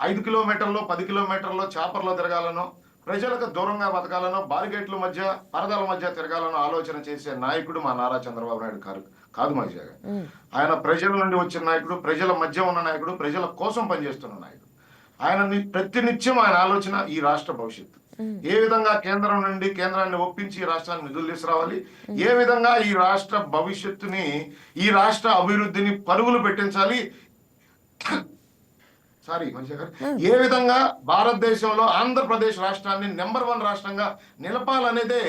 5 కిలోమీటర్లో 10 కిలోమీటర్లో చాపర్లో తిరగాలనో, ప్రజలకు దూరంగా బతకాలనో, బారిగేట్ల మధ్య పరదాల మధ్య తిరగాలనో ఆలోచన చేసే నాయకుడు మా నారా చంద్రబాబు నాయుడు కాదు మహిజా గారు. ఆయన ప్రజల నుండి వచ్చిన నాయకుడు, ప్రజల మధ్య ఉన్న నాయకుడు, ప్రజల కోసం పనిచేస్తున్న నాయకుడు. ఆయన ప్రతినిత్యం ఆయన ఆలోచన ఈ రాష్ట్ర భవిష్యత్తు, ఏ విధంగా కేంద్రాన్ని ఒప్పించి ఈ రాష్ట్రాన్ని నిధులు తీసుకురావాలి, ఏ విధంగా ఈ రాష్ట్ర భవిష్యత్తుని, ఈ రాష్ట్ర అభివృద్ధిని పరుగులు పెట్టించాలి, ఏ విధంగా భారతదేశంలో ఆంధ్రప్రదేశ్ రాష్ట్రాన్ని నెంబర్ 1 రాష్ట్రంగా నిలపాలనేదే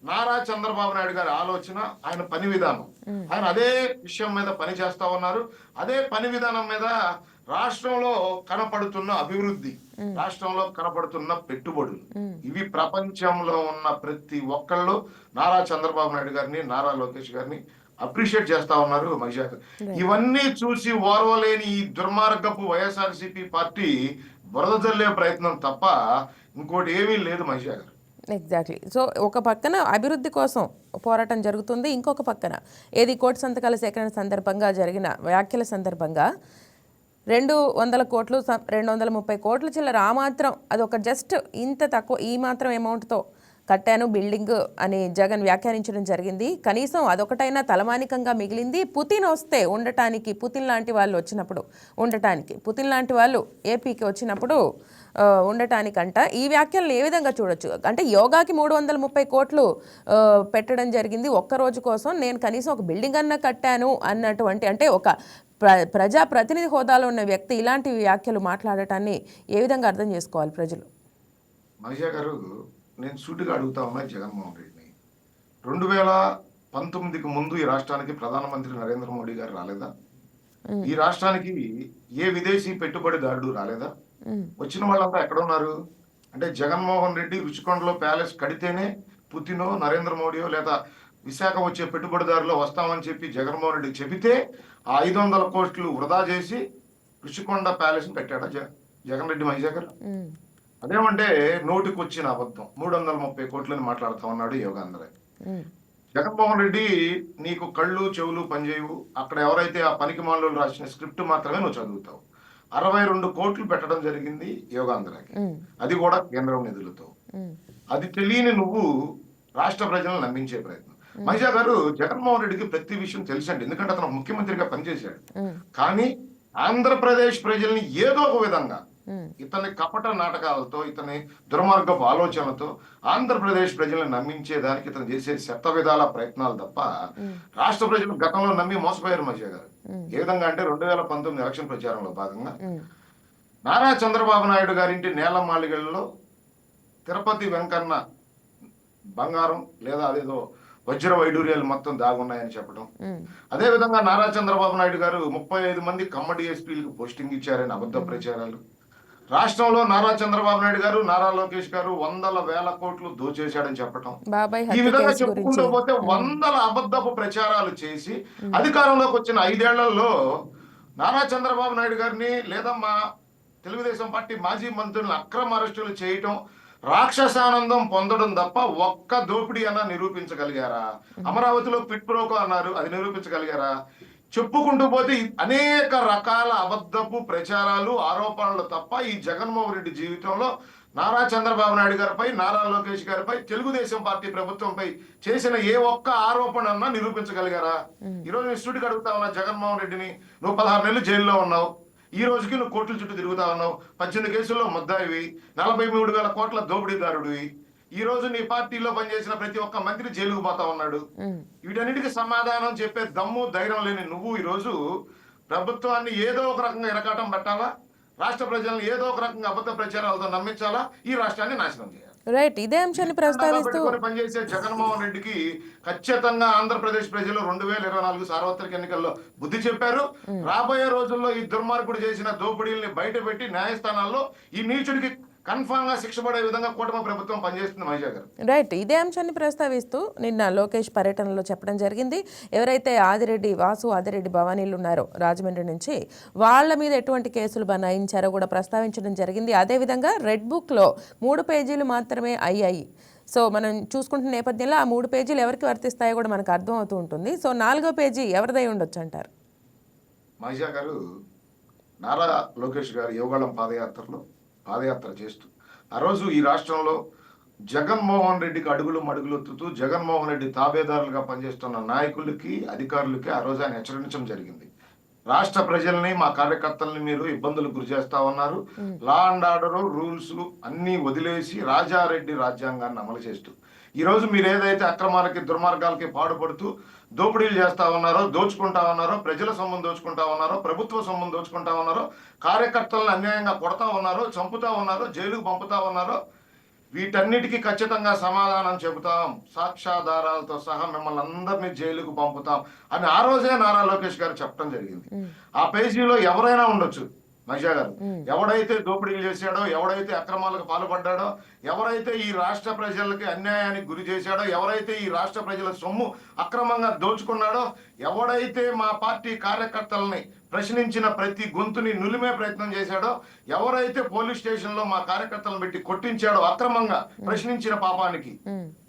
నారా చంద్రబాబు నాయుడు గారి ఆలోచన, ఆయన పని విధానం. ఆయన అదే విషయం మీద పని చేస్తా ఉన్నారు. అదే పని విధానం మీద రాష్ట్రంలో కనపడుతున్న అభివృద్ధి, రాష్ట్రంలో కనపడుతున్న పెట్టుబడులు, ఇవి ప్రపంచంలో ఉన్న ప్రతి ఒక్కళ్ళు నారా చంద్రబాబు నాయుడు గారిని, నారా లోకేష్ గారిని అప్రిషియేట్ చేస్తా ఉన్నారు మహిజా. ఇవన్నీ చూసి ఓర్వలేని ఈ దుర్మార్గపు వైఎస్ఆర్సీపీ పార్టీ బురద జల్లే ప్రయత్నం తప్ప ఇంకోటి ఏమీ లేదు మహిజా గారు. ఎగ్జాక్ట్లీ. సో ఒక పక్కన అభివృద్ధి కోసం పోరాటం జరుగుతుంది, ఇంకొక పక్కన ఏది కోటి సంతకాల సేకరణ సందర్భంగా జరిగిన వ్యాఖ్యల సందర్భంగా 200 కోట్లు 230 కోట్ల చిల్లర ఆ మాత్రం అదొక జస్ట్ ఇంత తక్కువ ఈ మాత్రం అమౌంట్తో కట్టాను బిల్డింగ్ అని జగన్ వ్యాఖ్యానించడం జరిగింది. కనీసం అదొకటైనా తలమానికంగా మిగిలింది. పుతిన్ వస్తే ఉండటానికి, పుతిన్ లాంటి వాళ్ళు వచ్చినప్పుడు ఉండటానికి, పుతిన్ లాంటి వాళ్ళు ఏపీకి వచ్చినప్పుడు ఉండటానికంట ఈ వ్యాఖ్యలను ఏ విధంగా చూడొచ్చు? అంటే యోగాకి 330 కోట్లు పెట్టడం జరిగింది ఒక్కరోజు కోసం, నేను కనీసం ఒక బిల్డింగ్ అన్నా కట్టాను అన్నటువంటి, అంటే ఒక ప్రజా ప్రతినిధి హోదాలో ఉన్న వ్యక్తి ఇలాంటి వ్యాఖ్యలు మాట్లాడటాన్ని ఏ విధంగా అర్థం చేసుకోవాలి ప్రజలు? మహిషా గారు, నేను సూటిగా అడుగుతా ఉన్నా జగన్మోహన్ రెడ్డిని, 2019కి ముందు ఈ రాష్ట్రానికి ప్రధానమంత్రి నరేంద్ర మోడీ గారు రాలేదా? ఈ రాష్ట్రానికి ఏ విదేశీ పెట్టుబడిదారుడు రాలేదా? వచ్చిన వాళ్ళంతా ఎక్కడ ఉన్నారు? అంటే జగన్మోహన్ రెడ్డి రుచికొండలో ప్యాలెస్ కడితేనే పుతినో నరేంద్ర మోడీయో లేదా విశాఖ వచ్చే పెట్టుబడిదారులు వస్తామని చెప్పి జగన్మోహన్ రెడ్డి చెబితే ఆ 500 కోట్లు వృధా చేసి రుచికొండ ప్యాలెస్ పెట్టాడా జగన్ రెడ్డి మహిషా గారు? అదేమంటే నోటికి వచ్చిన అబద్ధం. 330 కోట్లని మాట్లాడుతా ఉన్నాడు యోగాంధ్ర. జగన్మోహన్ రెడ్డి, నీకు కళ్ళు చెవులు పనిచేయవు. అక్కడ ఎవరైతే ఆ పనికి మాలలో రాసిన స్క్రిప్ట్ మాత్రమే నువ్వు చదువుతావు. 62 కోట్లు పెట్టడం జరిగింది యోగాంధ్రకి, అది కూడా కేంద్రం నిధులతో. అది తెలియని నువ్వు రాష్ట్ర ప్రజలను నమ్మించే ప్రయత్నం. మహిషా గారు, జగన్మోహన్ రెడ్డికి ప్రతి విషయం తెలుసండి, ఎందుకంటే అతను ముఖ్యమంత్రిగా పనిచేశాడు. కానీ ఆంధ్రప్రదేశ్ ప్రజల్ని ఏదో ఒక విధంగా ఇతని కపట నాటకాలతో, ఇతని దుర్మార్గపు ఆలోచనలతో ఆంధ్రప్రదేశ్ ప్రజలను నమ్మించేదానికి ఇతను చేసే శత విధాల ప్రయత్నాలు తప్ప రాష్ట్ర ప్రజలు గతంలో నమ్మి మోసపోయారు మధ్య గారు. ఏ విధంగా అంటే 2019 ఎలక్షన్ ప్రచారంలో భాగంగా నారా చంద్రబాబు నాయుడు గారింటి నేల మాళిగల్లో తిరుపతి వెంకన్న బంగారం లేదా అదేదో వజ్ర వైడూర్యాలు మొత్తం దాగున్నాయని చెప్పడం. అదే విధంగా నారా చంద్రబాబు నాయుడు గారు 35 మంది కమ్మడి ఎస్పీలకు పోస్టింగ్ ఇచ్చారని అబద్ధ ప్రచారాలు. రాష్ట్రంలో నారా చంద్రబాబు నాయుడు గారు, నారా లోకేష్ గారు వందల వేల కోట్లు దోచేశాడని చెప్పటం. ఈ విధంగా చెప్పుకుంటూ పోతే వందల అబద్ధపు ప్రచారాలు చేసి అధికారంలోకి వచ్చిన 5 ఏళ్లలో నారా చంద్రబాబు నాయుడు గారిని లేదా మా తెలుగుదేశం పార్టీ మాజీ మంత్రులను అక్రమ అరెస్టులు చేయటం, రాక్షసానందం పొందడం తప్ప ఒక్క దోపిడీ అన్నా నిరూపించగలిగారా? అమరావతిలో పిట్ ప్రోకో అన్నారు, అది నిరూపించగలిగారా? చెప్పుకుంటూ పోతే అనేక రకాల అబద్ధపు ప్రచారాలు, ఆరోపణలు తప్ప ఈ జగన్మోహన్ రెడ్డి జీవితంలో నారా చంద్రబాబు నాయుడు గారిపై, నారా లోకేష్ గారిపై, తెలుగుదేశం పార్టీ ప్రభుత్వంపై చేసిన ఏ ఒక్క ఆరోపణ అన్నా నిరూపించగలిగారా? ఈరోజు నేను స్టూడియోకి అడుగుతా ఉన్నా జగన్మోహన్ రెడ్డిని, నువ్వు 16 నెలలు జైల్లో ఉన్నావు, ఈ రోజుకి నువ్వు కోట్ల చుట్టూ తిరుగుతా ఉన్నావు, 18 కేసుల్లో ముద్దాయివి, 43,000 కోట్ల దోపిడీదారుడివి. ఈ రోజు నీ పార్టీలో పనిచేసిన ప్రతి ఒక్క మంత్రి జైలుకు పోతా ఉన్నాడు. వీటన్నిటికీ సమాధానం చెప్పే దమ్ము ధైర్యం లేని నువ్వు ఈ రోజు ప్రభుత్వాన్ని ఏదో ఒక రకంగా ఇరకాటం పెట్టాలా, రాష్ట్ర ప్రజలను ఏదో ఒక రకంగా అబద్ధ ప్రచారాలతో నమ్మించాలా, ఈ రాష్ట్రాన్ని నాశనం చేయాలి. రైట్. ఇదే అంశాన్ని ప్రస్తావిస్తూ పనిచేసే జగన్మోహన్ రెడ్డికి ఖచ్చితంగా ఆంధ్రప్రదేశ్ ప్రజలు 2024 సార్వత్రిక ఎన్నికల్లో బుద్ధి చెప్పారు. రాబోయే రోజుల్లో ఈ దుర్మార్గుడు చేసిన దోపిడీల్ని బయట పెట్టి న్యాయస్థానాల్లో ఈ నీచుడికి కన్ఫామ్ గా శిక్ష పడే విధంగా కూటమి ప్రభుత్వం పనిచేస్తుంది మహిషా గారు. రైట్. ఇదే అంశాన్ని ప్రస్తావిస్తూ నిన్న లోకేష్ పర్యటనలో చెప్పడం జరిగింది, ఎవరైతే ఆదిరెడ్డి భవానీలు ఉన్నారో రాజమండ్రి నుంచి, వాళ్ళ మీద ఎటువంటి కేసులు బనాయించారో కూడా ప్రస్తావించడం జరిగింది. అదేవిధంగా రెడ్ బుక్లో 3 పేజీలు మాత్రమే అయ్యాయి. సో మనం చూసుకుంటున్న నేపథ్యంలో ఆ 3 పేజీలు ఎవరికి వర్తిస్తాయో కూడా మనకు అర్థం అవుతూ ఉంటుంది. సో 4వ పేజీ ఎవరిదై ఉండొచ్చు అంటారు? మహిషా గారు, నారా లోకేష్ గారు యోగాళం పాదయాత్ర చేస్తూ ఆ రోజు ఈ రాష్ట్రంలో జగన్మోహన్ రెడ్డికి అడుగులు మడుగులొత్తుతూ జగన్మోహన్ రెడ్డి తాబేదారులుగా పనిచేస్తున్న నాయకులకి, అధికారులకి ఆ రోజు ఆయన హెచ్చరించడం జరిగింది. రాష్ట్ర ప్రజల్ని, మా కార్యకర్తల్ని మీరు ఇబ్బందులు గురి చేస్తా ఉన్నారు, లా అండ్ ఆర్డర్ రూల్స్ అన్ని వదిలేసి రాజారెడ్డి రాజ్యాంగాన్ని అమలు చేస్తూ ఈ రోజు మీరు ఏదైతే అక్రమాలకి, దుర్మార్గాలకి పాడుపడుతూ దోపిడీలు చేస్తా ఉన్నారో, దోచుకుంటా ఉన్నారో, ప్రజల సొమ్మును దోచుకుంటా ఉన్నారో, ప్రభుత్వ సొమ్మును దోచుకుంటా ఉన్నారో, కార్యకర్తలను అన్యాయంగా కొడతా ఉన్నారో, చంపుతా ఉన్నారో, జైలుకు పంపుతా ఉన్నారో, వీటన్నిటికీ ఖచ్చితంగా సమాధానం చెబుతాం, సాక్ష్యాధారాలతో సహా మిమ్మల్ని అందరినీ జైలుకు పంపుతాం అని ఆ రోజే నారా లోకేష్ గారు చెప్పడం జరిగింది. ఆ పేజీలో ఎవరైనా ఉండొచ్చు, మహిషా గారు. ఎవడైతే దోపిడీలు చేశాడో, ఎవడైతే అక్రమాలకు పాల్పడ్డాడో, ఎవరైతే ఈ రాష్ట్ర ప్రజలకి అన్యాయానికి గురి చేశాడో, ఎవరైతే ఈ రాష్ట్ర ప్రజల సొమ్ము అక్రమంగా దోచుకున్నాడో, ఎవడైతే మా పార్టీ కార్యకర్తలని ప్రశ్నించిన ప్రతి గొంతుని నులిమే ప్రయత్నం చేశాడో, ఎవరైతే పోలీస్ స్టేషన్ లో మా కార్యకర్తలను పెట్టి కొట్టించాడో అక్రమంగా ప్రశ్నించిన పాపానికి,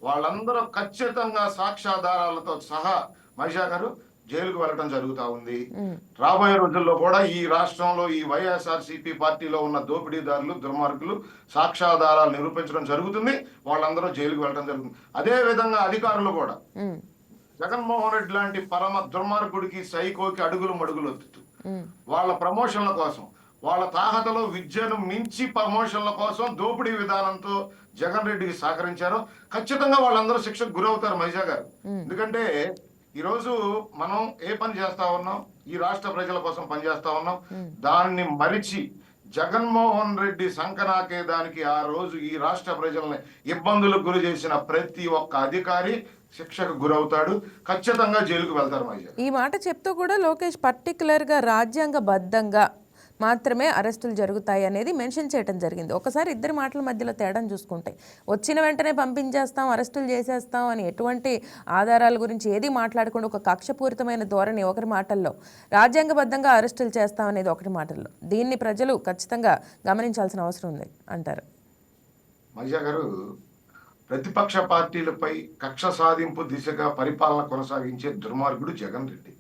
వాళ్ళందరూ ఖచ్చితంగా సాక్ష్యాధారాలతో సహా మహిషా గారు జైలుకు వెళ్ళడం జరుగుతా ఉంది. రాబోయే రోజుల్లో కూడా ఈ రాష్ట్రంలో ఈ వైఎస్ఆర్సీపీ పార్టీలో ఉన్న దోపిడీదారులు, దుర్మార్గులు సాక్ష్యాధారాలు నిరూపించడం జరుగుతుంది. వాళ్ళందరూ జైలుకు వెళ్ళడం జరుగుతుంది. అదే విధంగా అధికారులు కూడా జగన్మోహన్ రెడ్డి లాంటి పరమ దుర్మార్గుడికి, సైకోకి అడుగులు మడుగులు వద్దు. వాళ్ళ ప్రమోషన్ల కోసం, వాళ్ళ తాహతలో విద్యను మించి ప్రమోషన్ల కోసం దోపిడీ విధానంతో జగన్ రెడ్డికి సహకరించారు. ఖచ్చితంగా వాళ్ళందరూ శిక్షకు గురవుతారు మహిషా గారు. ఎందుకంటే ఈరోజు మనం ఏ పని చేస్తా ఉన్నాం, ఈ రాష్ట్ర ప్రజల కోసం పనిచేస్తా ఉన్నాం. దాన్ని మరిచి జగన్మోహన్ రెడ్డి సంకనాకే దానికి ఆ రోజు ఈ రాష్ట్ర ప్రజల్ని ఇబ్బందులకు గురి చేసిన ప్రతి ఒక్క అధికారి శిక్షకు గురవుతాడు. ఖచ్చితంగా జైలుకు వెళ్తారు మహిళ. ఈ మాట చెప్తూ కూడా లోకేష్ పర్టికులర్గా రాజ్యాంగబద్ధంగా మాత్రమే అరెస్టులు జరుగుతాయి అనేది మెన్షన్ చేయడం జరిగింది. ఒకసారి ఇద్దరి మాటల మధ్యలో తేడాను చూసుకుంటే, వచ్చిన వెంటనే పంపించేస్తాం, అరెస్టులు చేసేస్తాం అని ఎటువంటి ఆధారాల గురించి ఏది మాట్లాడకుండా ఒక కక్షపూరితమైన ధోరణి ఒకరి మాటల్లో, రాజ్యాంగబద్ధంగా అరెస్టులు చేస్తాం అనేది ఒకటి మాటల్లో. దీన్ని ప్రజలు ఖచ్చితంగా గమనించాల్సిన అవసరం ఉంది అంటారు. మహిళ గారు, ప్రతిపక్ష పార్టీలపై కక్ష సాధింపు దిశగా పరిపాలన కొనసాగించే దుర్మార్గుడు జగన్ రెడ్డి.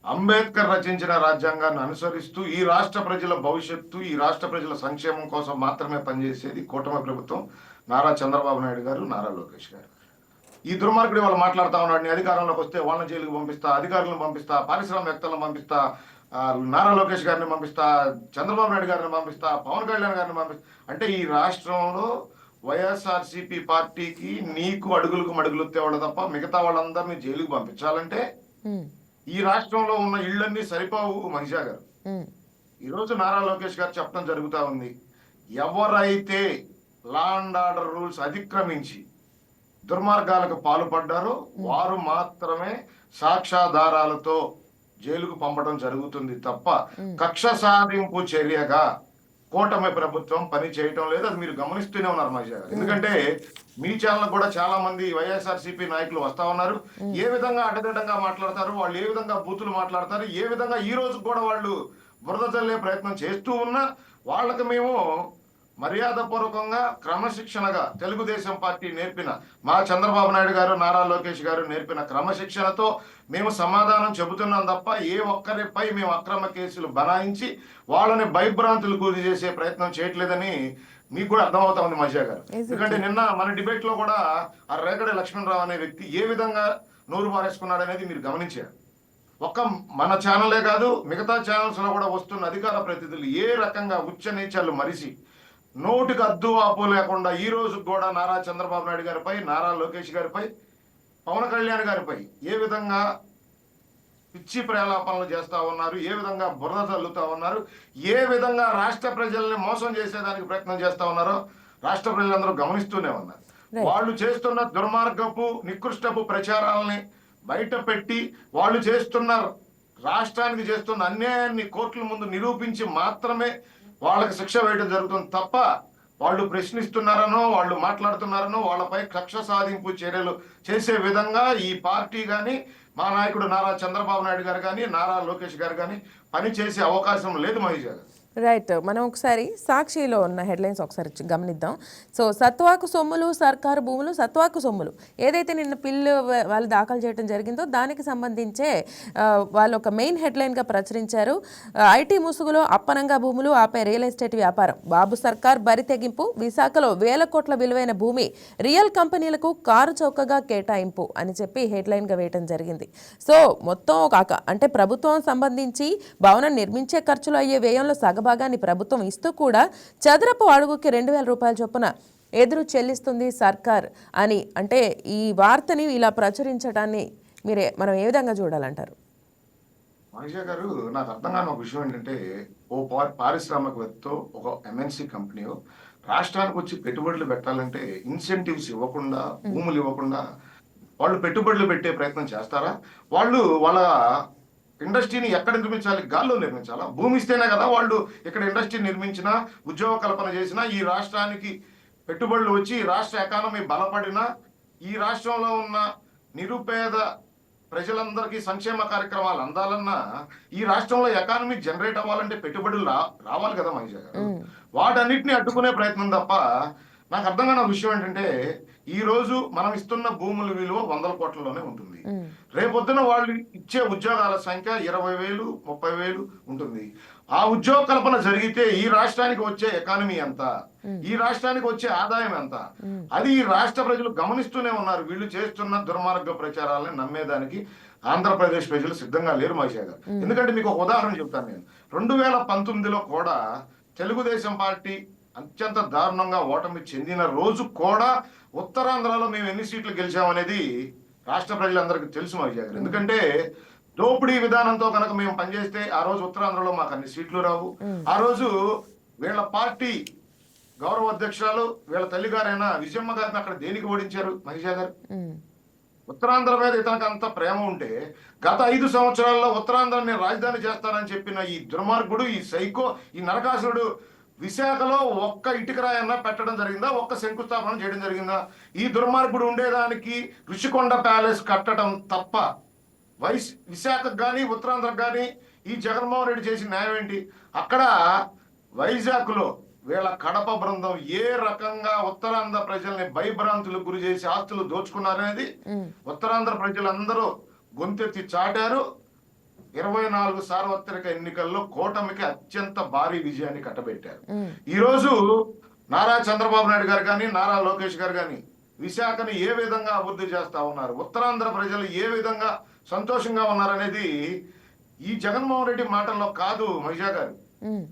అంబేద్కర్ రచించిన రాజ్యాంగాన్ని అనుసరిస్తూ ఈ రాష్ట్ర ప్రజల భవిష్యత్తు, ఈ రాష్ట్ర ప్రజల సంక్షేమం కోసం మాత్రమే పనిచేసేది కూటమి ప్రభుత్వం, నారా చంద్రబాబు నాయుడు గారు, నారా లోకేష్ గారు. ఈ దుర్మార్గుడు వాళ్ళు మాట్లాడుతా ఉన్నాడు, అధికారంలోకి వస్తే వాళ్ళని జైలుకు పంపిస్తా, అధికారులను పంపిస్తా, పారిశ్రామికవేత్తలను పంపిస్తా, నారా లోకేష్ గారిని పంపిస్తా, చంద్రబాబు నాయుడు గారిని పంపిస్తా, పవన్ కళ్యాణ్ గారిని పంపిస్తా. అంటే ఈ రాష్ట్రంలో వైఎస్ఆర్సీపీ పార్టీకి నీకు అడుగులకు మడుగులు తేవడం తప్ప మిగతా వాళ్ళందరినీ జైలుకు పంపించాలంటే ఈ రాష్ట్రంలో ఉన్న ఇళ్లన్నీ సరిపోవు మహిషా గారు. ఈరోజు నారా లోకేష్ గారు చెప్పడం జరుగుతా ఉంది, ఎవరైతే లా అండ్ ఆర్డర్ రూల్స్ అతిక్రమించి దుర్మార్గాలకు పాల్పడ్డారో వారు మాత్రమే సాక్ష్యాధారాలతో జైలుకు పంపడం జరుగుతుంది తప్ప కక్ష సాధింపు చర్యగా కూటమి ప్రభుత్వం పని చేయటం లేదు. అది మీరు గమనిస్తూనే ఉన్నారు మహిషా గారు. ఎందుకంటే మీ ఛానల్ కూడా చాలా మంది వైఎస్ఆర్సీపీ నాయకులు వస్తా ఉన్నారు. ఏ విధంగా అడ్డదిడ్డంగా మాట్లాడతారు, వాళ్ళు ఏ విధంగా బూతులు మాట్లాడతారు, ఏ విధంగా ఈ రోజు కూడా వాళ్ళు బురద చల్లే ప్రయత్నం చేస్తూ ఉన్నా వాళ్ళకి మేము మర్యాదపూర్వకంగా క్రమశిక్షణగా తెలుగుదేశం పార్టీ నేర్పిన, మా చంద్రబాబు నాయుడు గారు, నారా లోకేష్ గారు నేర్పిన క్రమశిక్షణతో మేము సమాధానం చెబుతున్నాం తప్ప ఏ ఒక్కరిపై మేము అక్రమ కేసులు బనాయించి వాళ్ళని భయభ్రాంతులు గురి చేసే ప్రయత్నం చేయట్లేదని మీకు కూడా అర్థమవుతా ఉంది మహిషా గారు. ఎందుకంటే నిన్న మన డిబేట్ లో కూడా ఆ రేగడి లక్ష్మణరావు అనే వ్యక్తి ఏ విధంగా నోరు పారేసుకున్నాడు అనేది మీరు గమనించారు. ఒక్క మన ఛానలే కాదు, మిగతా ఛానల్స్ లో కూడా వస్తున్న అధికార ప్రతినిధులు ఏ రకంగా ఉచ్చ నీచాలు మరిసి నోటికి అద్దు ఆపు లేకుండా ఈ రోజు కూడా నారా చంద్రబాబు నాయుడు గారిపై, నారా లోకేష్ గారిపై, పవన్ కళ్యాణ్ గారిపై ఏ విధంగా పిచ్చి ప్రలాపనలు చేస్తా ఉన్నారు, ఏ విధంగా బురద చల్లుతా ఉన్నారు, ఏ విధంగా రాష్ట్ర ప్రజల్ని మోసం చేసేదానికి ప్రయత్నం చేస్తా ఉన్నారో రాష్ట్ర ప్రజలందరూ గమనిస్తూనే ఉన్నారు. వాళ్ళు చేస్తున్న దుర్మార్గపు నికృష్టపు ప్రచారాలని బయట పెట్టి వాళ్ళు చేస్తున్న రాష్ట్రానికి చేస్తున్న అన్యాయాన్ని కోర్టుల ముందు నిరూపించి మాత్రమే వాళ్ళకి శిక్ష వేయడం జరుగుతుంది తప్ప వాళ్ళు ప్రశ్నిస్తున్నారనో, వాళ్ళు మాట్లాడుతున్నారనో, వాళ్ళపై కక్ష సాధింపు చర్యలు చేసే విధంగా ఈ పార్టీ కానీ, మా నాయకుడు నారా చంద్రబాబు నాయుడు గారు కానీ, నారా లోకేష్ గారు కానీ పని చేసే అవకాశం లేదు మహేష్ గారు. రైట్, మనం ఒకసారి సాక్షిలో ఉన్న హెడ్లైన్స్ ఒకసారి గమనిద్దాం. సో సత్వాకు సొమ్ములు, సర్కారు భూములు, సత్వాకు సొమ్ములు ఏదైతే నిన్న పిల్లు వాళ్ళు దాఖలు చేయడం జరిగిందో దానికి సంబంధించే వాళ్ళు ఒక మెయిన్ హెడ్లైన్గా ప్రచురించారు. ఐటీ ముసుగులో అప్పనంగా భూములు ఆపే రియల్ ఎస్టేట్ వ్యాపారం, బాబు సర్కార్ బరి తెగింపు, విశాఖలో 1000 కోట్ల విలువైన భూమి రియల్ కంపెనీలకు కారు చౌకగా కేటాయింపు అని చెప్పి హెడ్లైన్గా వేయడం జరిగింది. సో మొత్తం అంటే ప్రభుత్వం సంబంధించి భవనం నిర్మించే ఖర్చులు అయ్యే వ్యయంలో భాగాన్ని ప్రభుత్వం ఇస్తూ కూడా చదరపు అడుగుకి 2000 రూపాయల చొప్పున ఎదురు చెల్లిస్తుంది సర్కార్ అని, అంటే ఈ వార్తని ఇలా ప్రచురించడాన్ని మనం ఏ విధంగా చూడాలంటారు? మహిషా గారు, నాకు అర్థం కాని ఒక విషయం ఏంటంటే, ఓ పారిశ్రామికవేత్తతో ఒక ఎంఎన్సీ కంపెనీ రాష్ట్రానికి వచ్చి పెట్టుబడులు పెట్టాలంటే ఇన్సెంటివ్స్ ఇవ్వకుండా, భూములు ఇవ్వకుండా వాళ్ళు పెట్టుబడులు పెట్టే ప్రయత్నం చేస్తారా? వాళ్ళు వాళ్ళ ఇండస్ట్రీని ఎక్కడ నిర్మించాలి? గాల్లో నిర్మించాలా? భూమి ఇస్తేనే కదా వాళ్ళు ఇక్కడ ఇండస్ట్రీ నిర్మించినా, ఉద్యోగ కల్పన చేసినా, ఈ రాష్ట్రానికి పెట్టుబడులు వచ్చి ఈ రాష్ట్ర ఎకానమీ బలపడినా, ఈ రాష్ట్రంలో ఉన్న నిరుపేద ప్రజలందరికీ సంక్షేమ కార్యక్రమాలు అందాలన్నా, ఈ రాష్ట్రంలో ఎకానమీ జనరేట్ అవ్వాలంటే పెట్టుబడులు రావాలి కదా మహేష్ గారు. వాటన్నిటిని అడ్డుకునే ప్రయత్నం తప్ప నాకు అర్థం కాని విషయం ఏంటంటే, ఈ రోజు మనం ఇస్తున్న భూముల విలువ 100 కోట్లలోనే ఉంటుంది. రేపొద్దున వాళ్ళు ఇచ్చే ఉద్యోగాల సంఖ్య 20,000, 30,000 ఉంటుంది. ఆ ఉద్యోగ కల్పన జరిగితే ఈ రాష్ట్రానికి వచ్చే ఎకానమీ ఎంత, ఈ రాష్ట్రానికి వచ్చే ఆదాయం ఎంత, అది ఈ రాష్ట్ర ప్రజలు గమనిస్తూనే ఉన్నారు. వీళ్ళు చేస్తున్న దుర్మార్గ ప్రచారాలను నమ్మేదానికి ఆంధ్రప్రదేశ్ ప్రజలు సిద్ధంగా లేరు మహేష్ గారు. ఎందుకంటే మీకు ఒక ఉదాహరణ చెప్తాను నేను. 2019లో కూడా తెలుగుదేశం పార్టీ అత్యంత దారుణంగా ఓటమి చెందిన రోజు కూడా ఉత్తరాంధ్రలో మేము ఎన్ని సీట్లు గెలిచామనేది రాష్ట్ర ప్రజలందరికీ తెలుసు మహేష్ గారు. ఎందుకంటే దోపిడీ విధానంతో కనుక మేము పనిచేస్తే ఆ రోజు ఉత్తరాంధ్రలో మాకు అన్ని సీట్లు రావు. ఆ రోజు వీళ్ళ పార్టీ గౌరవ అధ్యక్షురాలు వీళ్ళ తల్లిగారైన విజయమ్మ గారిని అక్కడ దేనికి ఓడించారు మహేష్ గారు? ఉత్తరాంధ్ర మీద ఇతనికి అంత ప్రేమ ఉంటే గత 5 సంవత్సరాల్లో ఉత్తరాంధ్రాన్ని రాజధాని చేస్తానని చెప్పిన ఈ దుర్మార్గుడు, ఈ సైకో, ఈ నరకాసురుడు విశాఖలో ఒక్క ఇటుకరాయన్నా పెట్టడం జరిగిందా? ఒక్క శంకుస్థాపన చేయడం జరిగిందా? ఈ దుర్మార్గుడు ఉండేదానికి ఋషికొండ ప్యాలెస్ కట్టడం తప్ప విశాఖకు కానీ ఉత్తరాంధ్రకు కానీ ఈ జగన్మోహన్ రెడ్డి చేసిన న్యాయం ఏంటి? అక్కడ వైజాగ్లో వీళ్ళ కడప బృందం ఏ రకంగా ఉత్తరాంధ్ర ప్రజల్ని భయభ్రాంతులకు గురి చేసి ఆస్తులు దోచుకున్నారనేది ఉత్తరాంధ్ర ప్రజలందరూ గొంతెత్తి చాటారు. 24 సార్వత్రిక ఎన్నికల్లో కూటమికి అత్యంత భారీ విజయాన్ని కట్టబెట్టారు. ఈ రోజు నారా చంద్రబాబు నాయుడు గారు కానీ, నారా లోకేష్ గారు కానీ విశాఖని ఏ విధంగా అభివృద్ధి చేస్తా ఉన్నారు, ఉత్తరాంధ్ర ప్రజలు ఏ విధంగా సంతోషంగా ఉన్నారనేది ఈ జగన్మోహన్ రెడ్డి మాటల్లో కాదు మహిషా గారు.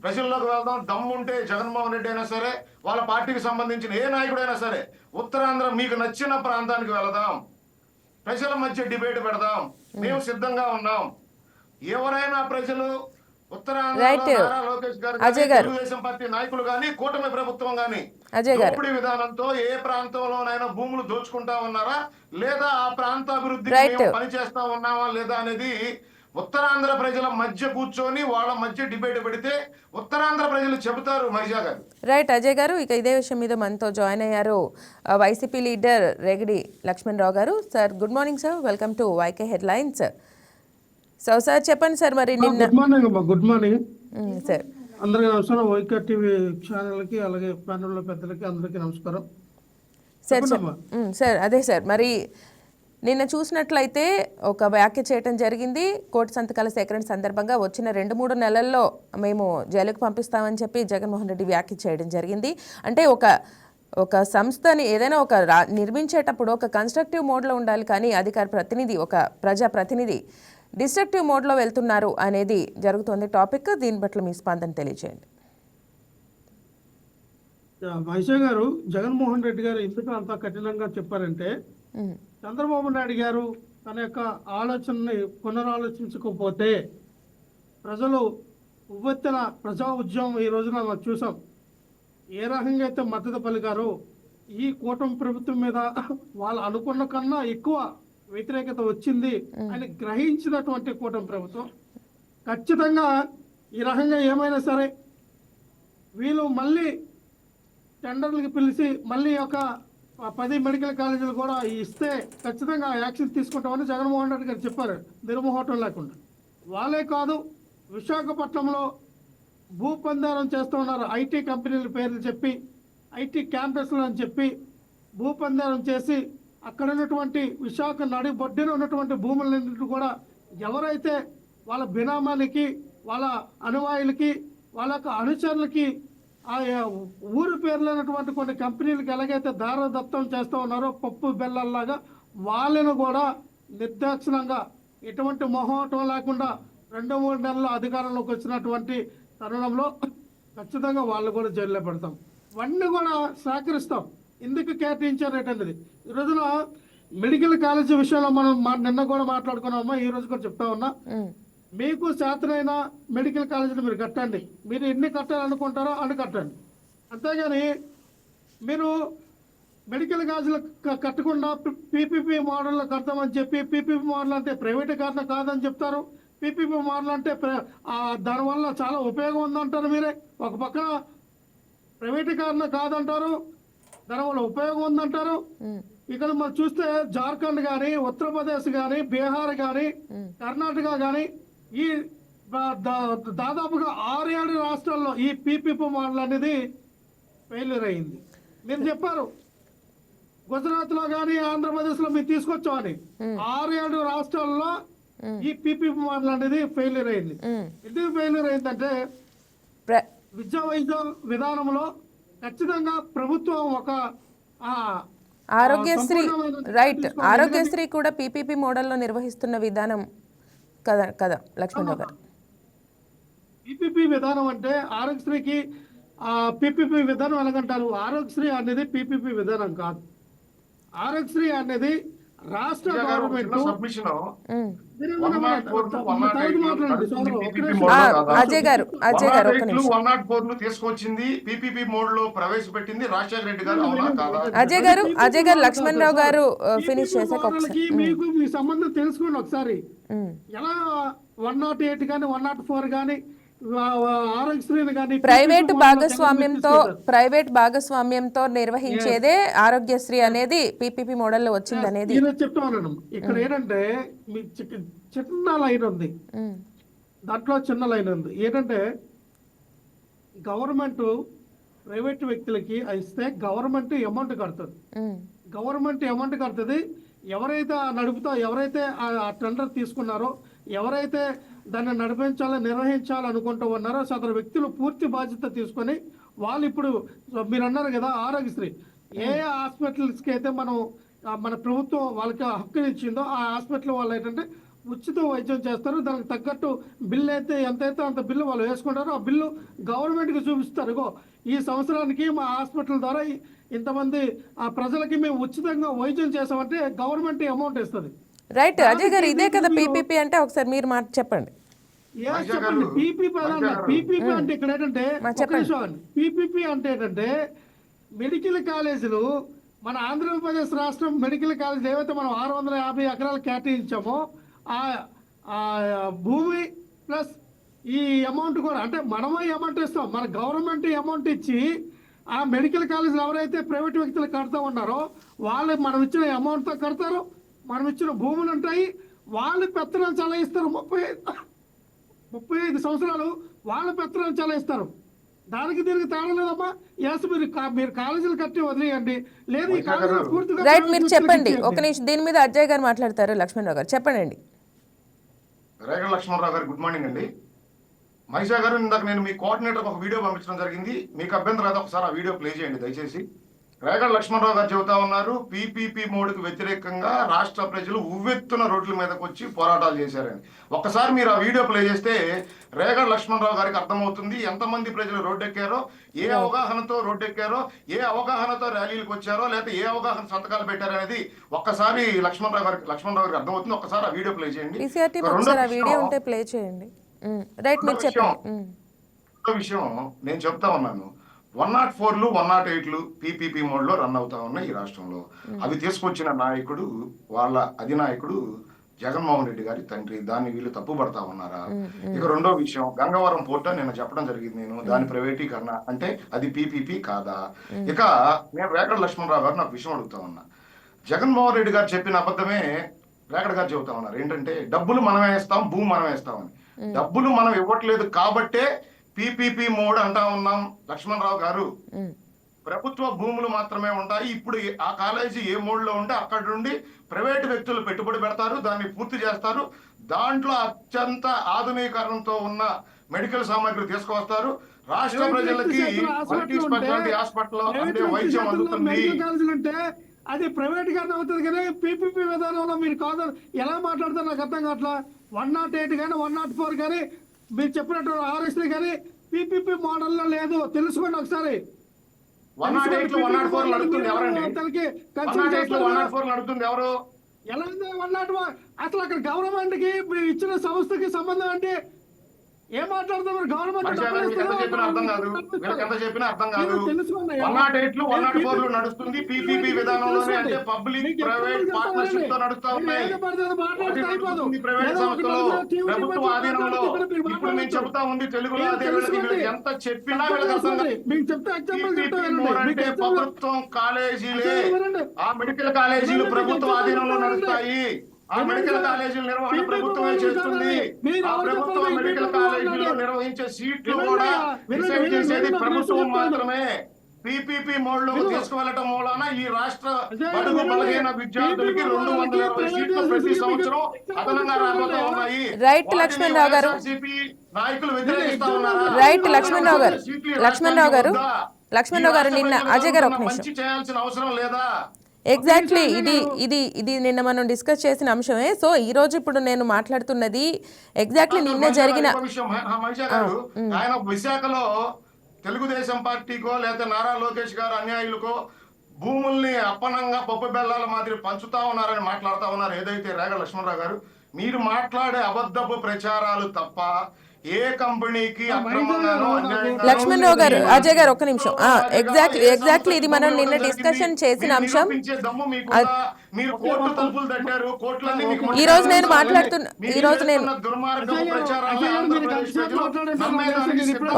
ప్రజల్లోకి వెళ్దాం, దమ్ముంటే జగన్మోహన్ రెడ్డి అయినా సరే, వాళ్ళ పార్టీకి సంబంధించిన ఏ నాయకుడైనా సరే, ఉత్తరాంధ్ర మీకు నచ్చిన ప్రాంతానికి వెళదాం, ప్రజల మధ్య డిబేట్ పెడదాం, మేము సిద్ధంగా ఉన్నాం. ఎవరైనా ప్రజలు లోకేష్ గారు, తెలుగుదేశం పార్టీ నాయకులు గాని, కూటమి ప్రభుత్వం గాని దోపిడీ విధానంతో ఏ ప్రాంతంలోనైనా భూములు దోచుకుంటా ఉన్నారా లేదా, ఆ ప్రాంత అభివృద్ధికి పనిచేస్తా ఉన్నావా లేదా అనేది ఉత్తరాంధ్ర ప్రజల మధ్య కూర్చొని వాళ్ళ మధ్య డిబేట్ పెడితే ఉత్తరాంధ్ర ప్రజలు చెబుతారు మహిజా గారు. రైట్ అజయ్ గారు, ఇక ఇదే విషయం మీద మనతో జాయిన్ అయ్యారు వైసీపీ లీడర్ రెగిడి లక్ష్మణరావు గారు. Sir good morning sir, welcome to YK headlines. So sir చెప్పండి సార్, మరి నిన్న గుడ్ మార్నింగ్ సార్ అందరికీ నమస్కారం. వైకే టీవీ ఛానల్కి అలాగే ప్యానెల్లో పెద్దలకి అందరికీ నమస్కారం. సార్ సార్ అదే సార్, మరి నిన్న చూసినట్లయితే ఒక వ్యాఖ్య చేయడం జరిగింది. కోటి సంతకాల సేకరణ సందర్భంగా వచ్చిన 2-3 నెలల్లో మేము జైలుకు పంపిస్తామని చెప్పి జగన్మోహన్ రెడ్డి వ్యాఖ్య చేయడం జరిగింది. అంటే ఒక సంస్థని ఏదైనా నిర్మించేటప్పుడు ఒక కన్స్ట్రక్టివ్ మోడ్లో ఉండాలి, కానీ అధికార ప్రతినిధి, ఒక ప్రజా ప్రతినిధి డిస్ట్రక్టివ్ మోడ్లో వెళ్తున్నారు అనేది జరుగుతుంది టాపిక్. దీని పట్ల మీ స్పందన తెలియజేయండి. వైసే గారు, జగన్మోహన్ రెడ్డి గారు ఎందుకు అంత కఠినంగా చెప్పారంటే, చంద్రబాబు నాయుడు గారు తన యొక్క ఆలోచనని పునరాలోచించకపోతే ప్రజలు ఉవ్వెత్తిన ప్రజా ఉద్యమం ఈ రోజున మనం చూసాం. ఏ రకంగా అయితే మద్దతు పలికారో, ఈ కూటమి ప్రభుత్వం మీద వాళ్ళు అనుకున్న కన్నా ఎక్కువ వ్యతిరేకత వచ్చింది అని గ్రహించినటువంటి కూటమి ప్రభుత్వం ఖచ్చితంగా ఈ రకంగా ఏమైనా సరే వీళ్ళు మళ్ళీ టెండర్లకి పిలిచి మళ్ళీ ఒక 10 మెడికల్ కాలేజీలు కూడా ఇస్తే ఖచ్చితంగా యాక్షన్ తీసుకుంటామని జగన్మోహన్ రెడ్డి గారు చెప్పారు, నిర్మోహటం లేకుండా. వాళ్ళే కాదు, విశాఖపట్నంలో భూపందారం చేస్తూ ఉన్నారు. ఐటీ కంపెనీల పేర్లు చెప్పి, ఐటీ క్యాంపస్లు అని చెప్పి భూపందారం చేసి అక్కడ ఉన్నటువంటి విశాఖ నడిబొడ్డున ఉన్నటువంటి భూములన్నింటినీ కూడా ఎవరైతే వాళ్ళ బినామానికి, వాళ్ళ అనువాయులకి, వాళ్ళ యొక్క అనుచరులకి, ఆ ఊరు పేర్లైనటువంటి కొన్ని కంపెనీలకు ఎలాగైతే దారదత్తం చేస్తూ ఉన్నారో పప్పు బెల్లల్లాగా, వాళ్ళను కూడా నిర్దాక్షిణంగా ఎటువంటి మొహమాటం లేకుండా 2-3 నెలల అధికారంలోకి వచ్చినటువంటి తరుణంలో ఖచ్చితంగా వాళ్ళు కూడా జైల్లో పెడతాం. ఇవన్నీ కూడా సహకరిస్తాం. ఎందుకు కేటాయించారేటనేది ఈ రోజున మెడికల్ కాలేజీ విషయంలో మనం నిన్న కూడా మాట్లాడుకున్నామా, ఈ రోజు కూడా చెప్తా ఉన్నా, మీకు చేతనైన మెడికల్ కాలేజీని మీరు కట్టండి, మీరు ఎన్ని కట్టాలనుకుంటారో అని కట్టండి. అంతేగాని మీరు మెడికల్ కాలేజీలు కట్టకుండా పీపీపీ మోడల్లో కడతామని చెప్పి, పీపీపీ మోడల్ అంటే ప్రైవేటీకరణ కాదని చెప్తారు, పీపీపీ మోడల్ అంటే దానివల్ల చాలా ఉపయోగం ఉందంటారు మీరే. ఒక పక్కన ప్రైవేటీకరణ కాదంటారు, దానివల్ల ఉపయోగం ఉందంటారు. ఇక్కడ మనం చూస్తే జార్ఖండ్ కానీ, ఉత్తరప్రదేశ్ కానీ, బీహార్ కానీ, కర్ణాటక కానీ ఈ దాదాపుగా 6-7 రాష్ట్రాల్లో ఈ పీపీపీ మోడల్ అనేది ఫెయిల్యూర్ అయింది. మీరు చెప్పారు గుజరాత్ లో కానీ ఆంధ్రప్రదేశ్ లో మీరు తీసుకొచ్చామని. 6-7 రాష్ట్రాల్లో ఈ పీపీపీ మోడల్ అనేది ఫెయిల్యూర్ అయింది. ఎందుకు ఫెయిల్యూర్ అయిందంటే విద్యా వైద్య విధానంలో ఖచ్చితంగా ప్రభుత్వం ఒక ఆరోగ్యశ్రీ రైట్, ఆరోగ్యశ్రీ కూడా పీపీపీ మోడల్లో నిర్వహిస్తున్న విధానం కదా లక్ష్మణరావు గారు. పీపీపీ విధానం అంటే ఆరోగ్యశ్రీకి పీపీపీ విధానం ఎలాగంటారు? ఆరోగ్యశ్రీ అనేది పీపీపీ విధానం కాదు. ఆరోగ్యశ్రీ అనేది రాష్ట్ర గవర్నమెంట్ అజయ్ గారు 104 తీసుకొచ్చింది, పీపీపీ మోడ్ లో ప్రవేశపెట్టింది రాజశేఖర రెడ్డి గారు. అవునా కాదా? అజయ్ గారు లక్ష్మణరావు గారు ఫినిష్ చేశాక మీకు మీ సంబంధం తెలుసుకోండి ఒకసారి. ఎలా 108 కానీ 104 కానీ ఆరోగ్యశ్రీని కానీ ప్రైవేట్ భాగస్వామ్యంతో నిర్వహించేదే ఆరోగ్యశ్రీ అనేది పీపీపీ మోడల్లో వచ్చింది అనేది చెప్తాను. ఇక్కడ ఏంటంటే మీ చిన్న లైన్ ఉంది, దాంట్లో చిన్న లైన్ ఉంది. ఏంటంటే గవర్నమెంట్ ప్రైవేట్ వ్యక్తులకి ఇస్తే గవర్నమెంట్ అమౌంట్ కడుతుంది. గవర్నమెంట్ అమౌంట్ కడుతుంది. ఎవరైతే ఎవరైతే ఆ టెండర్ తీసుకున్నారో, ఎవరైతే దాన్ని నిర్వహించాలనుకుంటూ ఉన్నారో సదరు వ్యక్తులు పూర్తి బాధ్యత తీసుకొని వాళ్ళు ఇప్పుడు మీరు అన్నారు కదా ఆరోగ్యశ్రీ, ఏ హాస్పిటల్స్కి అయితే మన ప్రభుత్వం వాళ్ళకి హక్కుని ఇచ్చిందో ఆ హాస్పిటల్ వాళ్ళు ఏంటంటే ఉచిత వైద్యం చేస్తారు. దానికి తగ్గట్టు బిల్లు అయితే ఎంతైతే అంత బిల్లు వాళ్ళు వేసుకుంటారో ఆ బిల్లు గవర్నమెంట్కి చూపిస్తారు. ఇగో ఈ సంవత్సరానికి మా హాస్పిటల్ ద్వారా ఇంతమంది ఆ ప్రజలకి మేము ఉచితంగా వైద్యం చేసామంటే గవర్నమెంట్ అమౌంట్ ఇస్తుంది. రైట్ అజయ్ గారు, ఇదే కదా పీపీపీ అంటే. ఒకసారి మీరు మాట చెప్పండి. చెప్పండి పీపీపీ అంటే ఇక్కడ ఏంటంటే పీపీపీ అంటే ఏంటంటే మెడికల్ కాలేజీలు మన ఆంధ్రప్రదేశ్ రాష్ట్రం మెడికల్ కాలేజీలు ఏవైతే మనం 650 ఎకరాలు కేటాయించామో ఆ భూమి ప్లస్ ఈ అమౌంట్ కూడా అంటే మనమే అమౌంట్ ఇస్తాం. మన గవర్నమెంట్ అమౌంట్ ఇచ్చి ఆ మెడికల్ కాలేజీలు ఎవరైతే ప్రైవేట్ వ్యక్తులు కడతా ఉన్నారో వాళ్ళు మనం ఇచ్చిన అమౌంట్తో కడతారు. మనం ఇచ్చిన భూములు ఉంటాయి, వాళ్ళు పెత్తనం చలాయిస్తారు. 35 సంవత్సరాలు వాళ్ళ పెత్తనం చలాయిస్తారు. దానికి దీనికి తేడా లేదమ్మా. ఎస్ మీరు కాలేజీలు కట్టి వదిలేయండి, లేదు ఈ కాలేజీలు పూర్తిగా రైట్. మీరు చెప్పండి ఒక నిమిషం, దీని మీద అజయ్ గారు మాట్లాడతారు. లక్ష్మణరావు గారు చెప్పండి. రేగల లక్ష్మణరావు గారు గుడ్ మార్నింగ్ అండి. మహిషా గారు, ఇందాక నేను మీ కోఆర్డినేటర్ ఒక వీడియో పంపించడం జరిగింది. మీకు అభ్యంతరం అయితే ఒకసారి ఆ వీడియో ప్లే చేయండి దయచేసి. రేగల లక్ష్మణరావు గారు చెబుతా ఉన్నారు పీపీపీ మోడ్కు వ్యతిరేకంగా రాష్ట్ర ప్రజలు ఉవ్వెత్తున రోడ్ల మీదకి వచ్చి పోరాటాలు చేశారని. ఒక్కసారి మీరు ఆ వీడియో ప్లే చేస్తే రేగల లక్ష్మణరావు గారికి అర్థమవుతుంది ఎంతమంది ప్రజలు రోడ్డెక్కారో, ఏ అవగాహనతో రోడ్డెక్కారో, ఏ అవగాహనతో ర్యాలీలకు వచ్చారో, లేకపోతే ఏ అవగాహన సంతకాలు పెట్టారో అనేది ఒక్కసారి లక్ష్మణరావు గారికి అర్థమవుతుంది. ఒక్కసారి ఆ వీడియో ప్లే చేయండి. రెండో విషయం నేను చెప్తా ఉన్నాను, 104లు 108లు పీపీపీ మోడ్లో రన్ అవుతా ఉన్నాయి ఈ రాష్ట్రంలో. అవి తీసుకొచ్చిన నాయకుడు వాళ్ళ అధినాయకుడు జగన్మోహన్ రెడ్డి గారి తండ్రి. దాన్ని వీళ్ళు తప్పుపడతా ఉన్నారా? ఇక రెండో విషయం, గంగవరం పోర్ట్ నేను చెప్పడం జరిగింది. దాని ప్రైవేటీకరణ అంటే అది పీపీపీ కాదా? ఇక నేను రేగడ లక్ష్మణరావు గారు నాకు విషయం అడుగుతా ఉన్నా. జగన్మోహన్ రెడ్డి గారు చెప్పిన అబద్ధమే రేగడ గారు చెబుతా ఉన్నారు. ఏంటంటే డబ్బులు మనమే ఇస్తాం, భూమి మనమే ఇస్తామని. డబ్బులు మనం ఇవ్వట్లేదు కాబట్టే పీపీపీ మోడ్ అంటా ఉన్నాం లక్ష్మణరావు గారు. ప్రభుత్వ భూములు మాత్రమే ఉంటాయి. ఇప్పుడు ఆ కాలేజీ ఏ మోడ్ లో ఉంటే అక్కడ నుండి ప్రైవేటు వ్యక్తులు పెట్టుబడి పెడతారు, దాన్ని పూర్తి చేస్తారు. దాంట్లో అత్యంత ఆధునీకరణతో ఉన్న మెడికల్ సామాగ్రి తీసుకువస్తారు. రాష్ట్ర ప్రజలకి మల్టీ స్పెషాలిటీ హాస్పిటల్ అంటే వైద్యం అందుతుంది. అది ప్రైవేట్ గానే అవుతుంది కానీ పీపీపీ విధానంలో మీరు కాదు ఎలా మాట్లాడతారు నాకు అర్థం కావట్లా. 108 కానీ 104 కానీ మీరు చెప్పినట్టు ఆర్ఎస్టీ కానీ పీపీపీ మోడల్లో లేదు. తెలుసుకోండి ఒకసారి. 108 104 నడుస్తుంది ఎవరండి? 104 నడుతుంది ఎవరు? ఎలా ఉంది 101? అసలు అక్కడ గవర్నమెంట్ కి ఇచ్చిన సంస్థకి సంబంధం అంటే ఏం మాట్లాడుతున్నారు? గవర్నమెంట్ మనిషి గారు మీకు ఎంత చెప్పినా అర్థం కాదు, వీళ్ళకి ఎంత చెప్పినా అర్థం కాదు. తెలుసుకోండి. 108లు 104లు నడుస్తుంది పీపీపీ విధానంలోనే, అంటే పబ్లిక్ ప్రైవేట్ పార్ట్నర్షిప్ తో నడుస్తా ఉన్నాయి. ప్రైవేట్ సంస్థలు ప్రభుత్వ ఆధీనంలో. ఇప్పుడు మేము చెబుతా ఉంది తెలుగులో, అదే వీళ్ళకి ఎంత చెప్పినా వీళ్ళకి అర్థం కాదు. మీకు చెప్తే ఎగ్జాంపుల్ పీపీపీ మోడ్ అంటే ప్రభుత్వం కాలేజీలే, ఆ మెడికల్ కాలేజీలు ప్రభుత్వ ఆధీనంలో నడుస్తాయి. ఆ మెడికల్ కాలేజీల నిర్వహణ ప్రభుత్వమే చేస్తుంది. ఆ ప్రభుత్వ మెడికల్ కాలేజీలో నిర్వహించే సీట్లు కూడా డిసైడ్ చేసేది ప్రభుత్వం మాత్రమే. పీపీపీ మోడ్ లో తీసుకువెళ్ళటం మూలాన ఈ రాష్ట్ర బడుగు బలహీన విద్యార్థులకి 220 సీట్లు ప్రతి సంవత్సరం అదనంగా రాబోతా ఉన్నాయి. రైట్ లక్ష్మణరావు గారు, నాయకులు వ్యతిరేకిస్తా ఉన్నారా? రైట్ లక్ష్మణరావు గారు, లక్ష్మణరావు గారు నిన్న అజయ్ గారు ఒక నిమిషం. మంచి చేయాల్సిన అవసరం లేదా? ఎగ్జాక్ట్లీ ఇది నిన్న మనం డిస్కస్ చేసిన అంశమే. సో ఈ రోజు ఇప్పుడు నేను మాట్లాడుతున్నది ఎగ్జాక్ట్లీ నిన్న జరిగిన మనిషి గారు. ఆయన విశాఖలో తెలుగుదేశం పార్టీకో లేకపోతే నారా లోకేష్ గారు అన్యాయులకో భూముల్ని అప్పనంగా పప్పు బెల్లాల మాదిరి పంచుతా ఉన్నారని మాట్లాడుతా ఉన్నారు. ఏదైతే రేగ లక్ష్మణరావు గారు మీరు మాట్లాడే అబద్ధపు ప్రచారాలు తప్ప ఏ కంపెనీకి అక్రమంగానో అన్యాయంగానో. లక్ష్మణరావు గారు, అజయ్ గారు ఒక నిమిషం. ఎగ్జాక్ట్లీ ఇది మనం నిన్న డిస్కషన్ చేసిన అంశం. ఈ రోజు నేను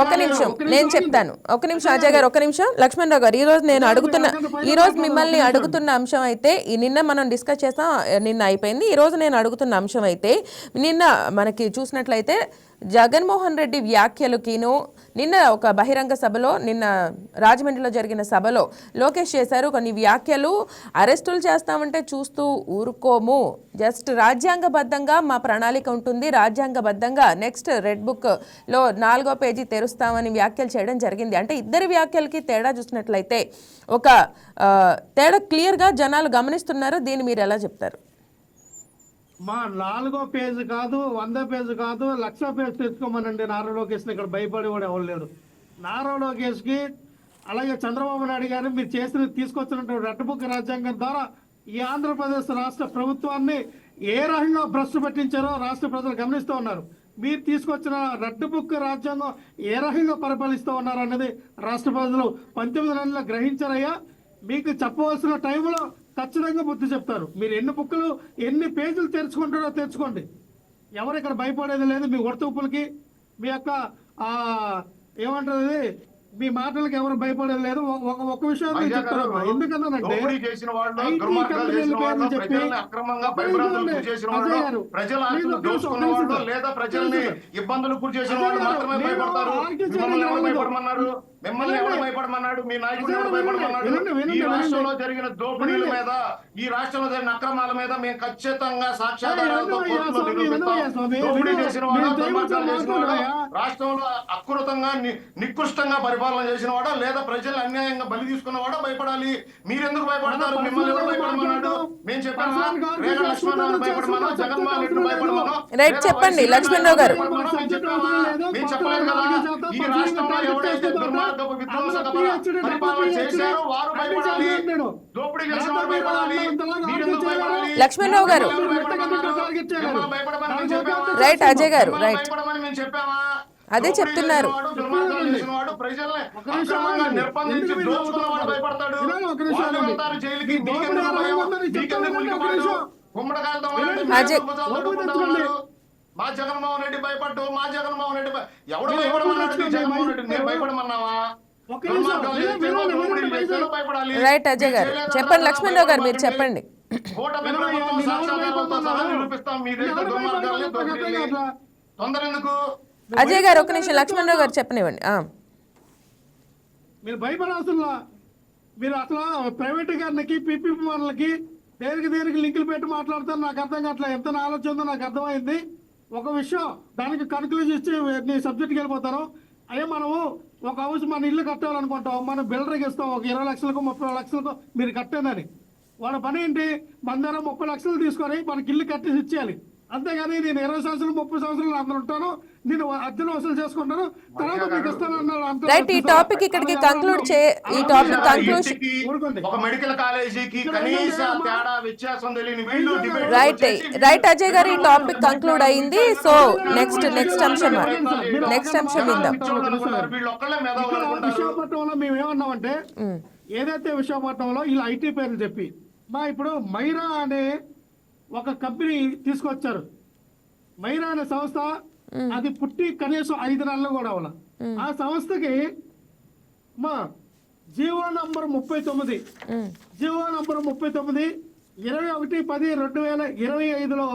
ఒక నిమిషం నేను చెప్తాను. ఒక నిమిషం అజయ్ గారు, ఒక నిమిషం. లక్ష్మణరావు గారు, ఈ రోజు మిమ్మల్ని అడుగుతున్న అంశం అయితే నిన్న మనం డిస్కస్ చేస్తాం, నిన్న అయిపోయింది. ఈ రోజు నేను అడుగుతున్న అంశం అయితే నిన్న మనకి చూసినట్లయితే జగన్మోహన్ రెడ్డి వ్యాఖ్యలకిను నిన్న ఒక బహిరంగ సభలో, నిన్న రాజమండ్రిలో జరిగిన సభలో లోకేష్ చేశారు కొన్ని వ్యాఖ్యలు. అరెస్టులు చేస్తామంటే చూస్తూ ఊరుకోము, జస్ట్ రాజ్యాంగబద్ధంగా మా ప్రణాళిక ఉంటుంది, రాజ్యాంగబద్ధంగా నెక్స్ట్ రెడ్ బుక్లో 4వ పేజీ తెరుస్తామని వ్యాఖ్యలు చేయడం జరిగింది. అంటే ఇద్దరి వ్యాఖ్యలకి తేడా చూసినట్లయితే ఒక తేడా క్లియర్గా జనాలు గమనిస్తున్నారు. దీన్ని మీరు ఎలా చెప్తారు? మా 4వ పేజ్ కాదు, 100 పేజ్ కాదు, 1,00,000 పేజ్ తెచ్చుకోమనండి. నారా లోకేష్ని ఇక్కడ భయపడి కూడా ఎవరు లేడు. నారా లోకేష్కి అలాగే చంద్రబాబు నాయుడు గారు మీరు తీసుకొచ్చినటువంటి రెడ్ బుక్ రాజ్యాంగం ద్వారా ఈ ఆంధ్రప్రదేశ్ రాష్ట్ర ప్రభుత్వాన్ని ఏ రకంగా భ్రష్టు పట్టించారో రాష్ట్ర ప్రజలు గమనిస్తూ ఉన్నారు. మీరు తీసుకొచ్చిన రెడ్ బుక్ రాజ్యాంగం ఏ రకంగా పరిపాలిస్తూ ఉన్నారు అన్నది రాష్ట్ర ప్రజలు 19 నెలల్లో గ్రహించారయ్యా. మీకు చెప్పవలసిన టైంలో ఖచ్చితంగా బుద్ధి చెప్తారు. మీరు ఎన్ని పేజీలు తెరుచుకుంటారో తెరుచుకోండి. ఎవరు ఇక్కడ భయపడేది లేదు. మీ ఒడతూపులకి, మీ యొక్క ఏమంటారు, మీ మాటలకి ఎవరు భయపడేది లేదు. ఒక విషయం చెప్తారు. ఎందుకన్నానంటే ఇబ్బందులు గురి చేసిన వాళ్ళు మాత్రమే భయపడతారు. ఎవరు భయపడమన్నారు? మిమ్మల్ని ఎవరు భయపడమన్నాడు? మీ నాయకుడు ఎవరు భయపడమన్నాడు? ఈ రాష్ట్రంలో జరిగిన దోపిడీల మీద, ఈ రాష్ట్రంలో జరిగిన అక్రమాల మీద మేము ఖచ్చితంగా సాక్ష్యాధారాలతో కోర్టులో నిరూపిస్తాం. దోపిడీ చేసిన వాడా, దుర్మార్గాలు చేసిన వాడా, రాష్ట్రంలో అకృతంగా నికృష్టంగా పరిపాలన చేసిన వాడా, లేదా ప్రజలు అన్యాయంగా బలి తీసుకున్నవాడా భయపడాలి. మీరెందుకు భయపడతారు? మిమ్మల్ని ఎవరు భయపడమన్నాడు? మేము చెప్పాము రేగ లక్ష్మణరావు భయపడమన్నా, జగన్మోహన్ రెడ్డి భయపడమన్నా? రైట్, చెప్పండి లక్ష్మణరావు గారు. మేము చెప్పలేదు కదా. ఈ రాష్ట్రంలో ఎవరైతే దుర్మార్గపు విధ్వంసక పరిపాలన చేశారో వారు భయపడాలి. దోపిడీ చేసిన వారు భయపడాలి. మీరెందుకు భయపడాలి? లక్ష్మణరావు గారు, రైట్. అజయ్ గారు, రైట్. భయపడమని మేము చెప్పామా? అదే చెప్తున్నారు. మా జగన్మోహన్ రెడ్డి భయపడ్డు, మా జగన్మోహన్ రెడ్డి ఎవడు భయపడమన్నాడు? జగన్మోహన్ రెడ్డి నేను భయపడమన్నావా? రైట్ అజయ్ గారు, చెప్పండి. లక్ష్మణరావు గారు మీరు చెప్పండి. అజయ్ గారు ఒక నిమిషం, లక్ష్మణరావు గారు చెప్పనివ్వండి. మీరు భయపడాల్సిన, మీరు అసలు ప్రైవేట్ గారికి, పీపీపీ వాళ్ళకి దేనికి లింకులు పెట్టి మాట్లాడతారు నాకు అర్థం కావట్లేదు. ఎంత ఆలోచన ఉందో నాకు అర్థమైంది. ఒక విషయం దానికి కన్క్లూజన్ ఇచ్చి నీ సబ్జెక్ట్కి వెళ్ళిపోతారు. అయ్యే మనము ఒక హౌస్ మన ఇల్లు కట్టాలనుకుంటాం, మనం బిల్డర్కి ఇస్తాం ఒక 20 లక్షలకు 30 లక్షలకు మీరు కట్టేదని. వాడి పని ఏంటి? మన దగ్గర 30 లక్షలు తీసుకొని మనకి ఇల్లు కట్టేసి ఇచ్చేయాలి. అంతేగాని నేను 20 సంవత్సరాలు 30 సంవత్సరాలు అందరూ ఉంటాను, నేను అద్దెను వసూలు చేసుకుంటాను, తర్వాత మీకు ఇస్తాను అన్నాడు. అంత రైట్, ఈ టాపిక్ ఇక్కడికి కంక్లూడ్ ఈ టాపిక్ కంక్లూషన్. ఇంటికి, ఒక మెడికల్ కాలేజీకి కనీస తేడా వ్యత్యాసం తెలియని వీళ్ళు డిబేట్ రైట్ అజయ్ గారు, ఈ టాపిక్ కంక్లూడ్ అయింది. సో నెక్స్ట్ అంశం విందాం. వీళ్ళు ఒక్కళ్ళే మేధావులు అనుకుంటారు. విశాఖపట్నంలో మేము ఏమన్నామంటే, ఏదైతే విశాఖపట్నంలో వీళ్ళు ఐటీ పేర్లు చెప్పి ఇప్పుడు మైరా అనే ఒక కంపెనీ తీసుకొచ్చారు. మైరా అనే సంస్థ అది పుట్టి కనీసం 5 నెలలు కూడా అవ్వాలి. ఆ సంస్థకి జీవో నంబర్ 39 21/10/2025లో